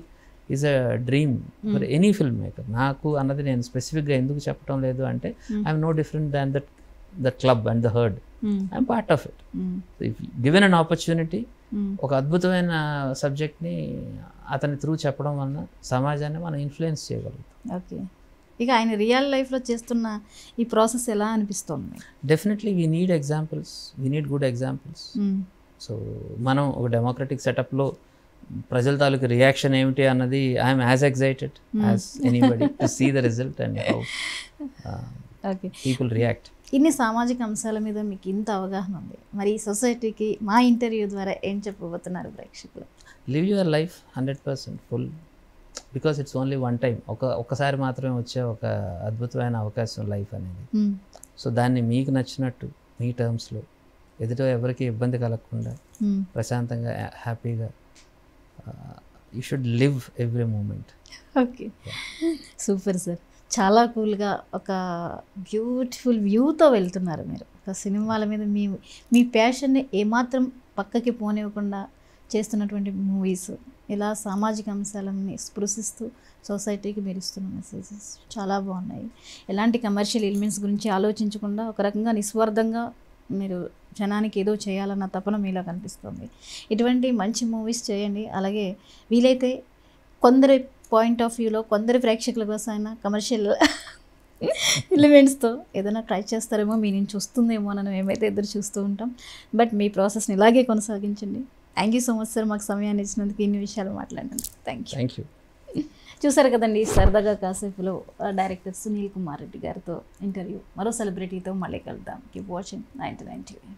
is a dream for any film maker. నాకు అన్నది నేను స్పెసిఫిక్గా ఎందుకు చెప్పడం లేదు అంటే I'm no different than that club and the herd. I'm part of it. If given an opportunity ఒక అద్భుతమైన సబ్జెక్ట్ని అతని త్రూ చెప్పడం వలన సమాజాన్ని మనం ఇన్ఫ్లుయెన్స్ చేయగలుగుతాం. ఓకే, ఇక ఆయన రియల్ లైఫ్లో చేస్తున్న ఈ ప్రాసెస్ ఎలా అనిపిస్తుంది? Definitely we need examples, we need good examples. So మనం ఒక డెమోక్రటిక్ సెటప్లో ప్రజల తాలూకు రియాక్షన్ ఏమిటి అన్నది I'm as excited as anybody to see the result and how people react. ఇన్ని సామాజిక అంశాల మీద మీకు ఇంత అవగాహన ఉంది, మరి ఈ సొసైటీకి మా ఇంటర్వ్యూ ద్వారా ఏం చెప్పబోతున్నారు ప్రేక్షకులు? Live your life 100% full, because it's only one time. ఒక్కసారి మాత్రమే వచ్చే ఒక అద్భుతమైన అవకాశం లైఫ్ అనేది. సో దాన్ని మీకు నచ్చినట్టు మీ టర్మ్స్లో ఎదుట ఎవరికి ఇబ్బంది కలగకుండా ప్రశాంతంగా హ్యాపీగా you should live every moment. Okay, super sir. చాలా కూల్గా ఒక బ్యూటిఫుల్ వ్యూతో వెళ్తున్నారు మీరు. ఒక సినిమాల మీద మీ ప్యాషన్ని ఏమాత్రం పక్కకి పోనివ్వకుండా చేస్తున్నటువంటి మూవీస్, ఇలా సామాజిక అంశాలని స్పృశిస్తూ సొసైటీకి మీరు ఇస్తున్న మెసేజెస్ చాలా బాగున్నాయి. ఎలాంటి కమర్షియల్ ఎలిమెంట్స్ గురించి ఆలోచించకుండా ఒక రకంగా నిస్వార్థంగా మీరు జనానికి ఏదో చేయాలన్న తపన మీలో కనిపిస్తుంది. ఇటువంటి మంచి మూవీస్ చేయండి. అలాగే వీలైతే కొందరి పాయింట్ ఆఫ్ వ్యూలో కొందరి ప్రేక్షకుల కోసం అయినా కమర్షియల్ ఎలిమెంట్స్తో ఏదైనా ట్రై చేస్తారేమో, మీ నుంచి వస్తుందేమో అని మేమైతే ఎదురు చూస్తూ ఉంటాం. బట్ మీ ప్రాసెస్ని ఇలాగే కొనసాగించండి. Thank you so much sir, మాకు సమయాన్ని ఇచ్చినందుకు, ఇన్ని విషయాలు మాట్లాడినందుకు థ్యాంక్ యూ. చూసారు కదండి, సరదాగా కాసేపులో డైరెక్టర్ సునీల్ కుమార్ రెడ్డి గారితో ఇంటర్వ్యూ. మరో సెలబ్రిటీతో మళ్ళీ కలుద్దాం. Keep watching 99 TV.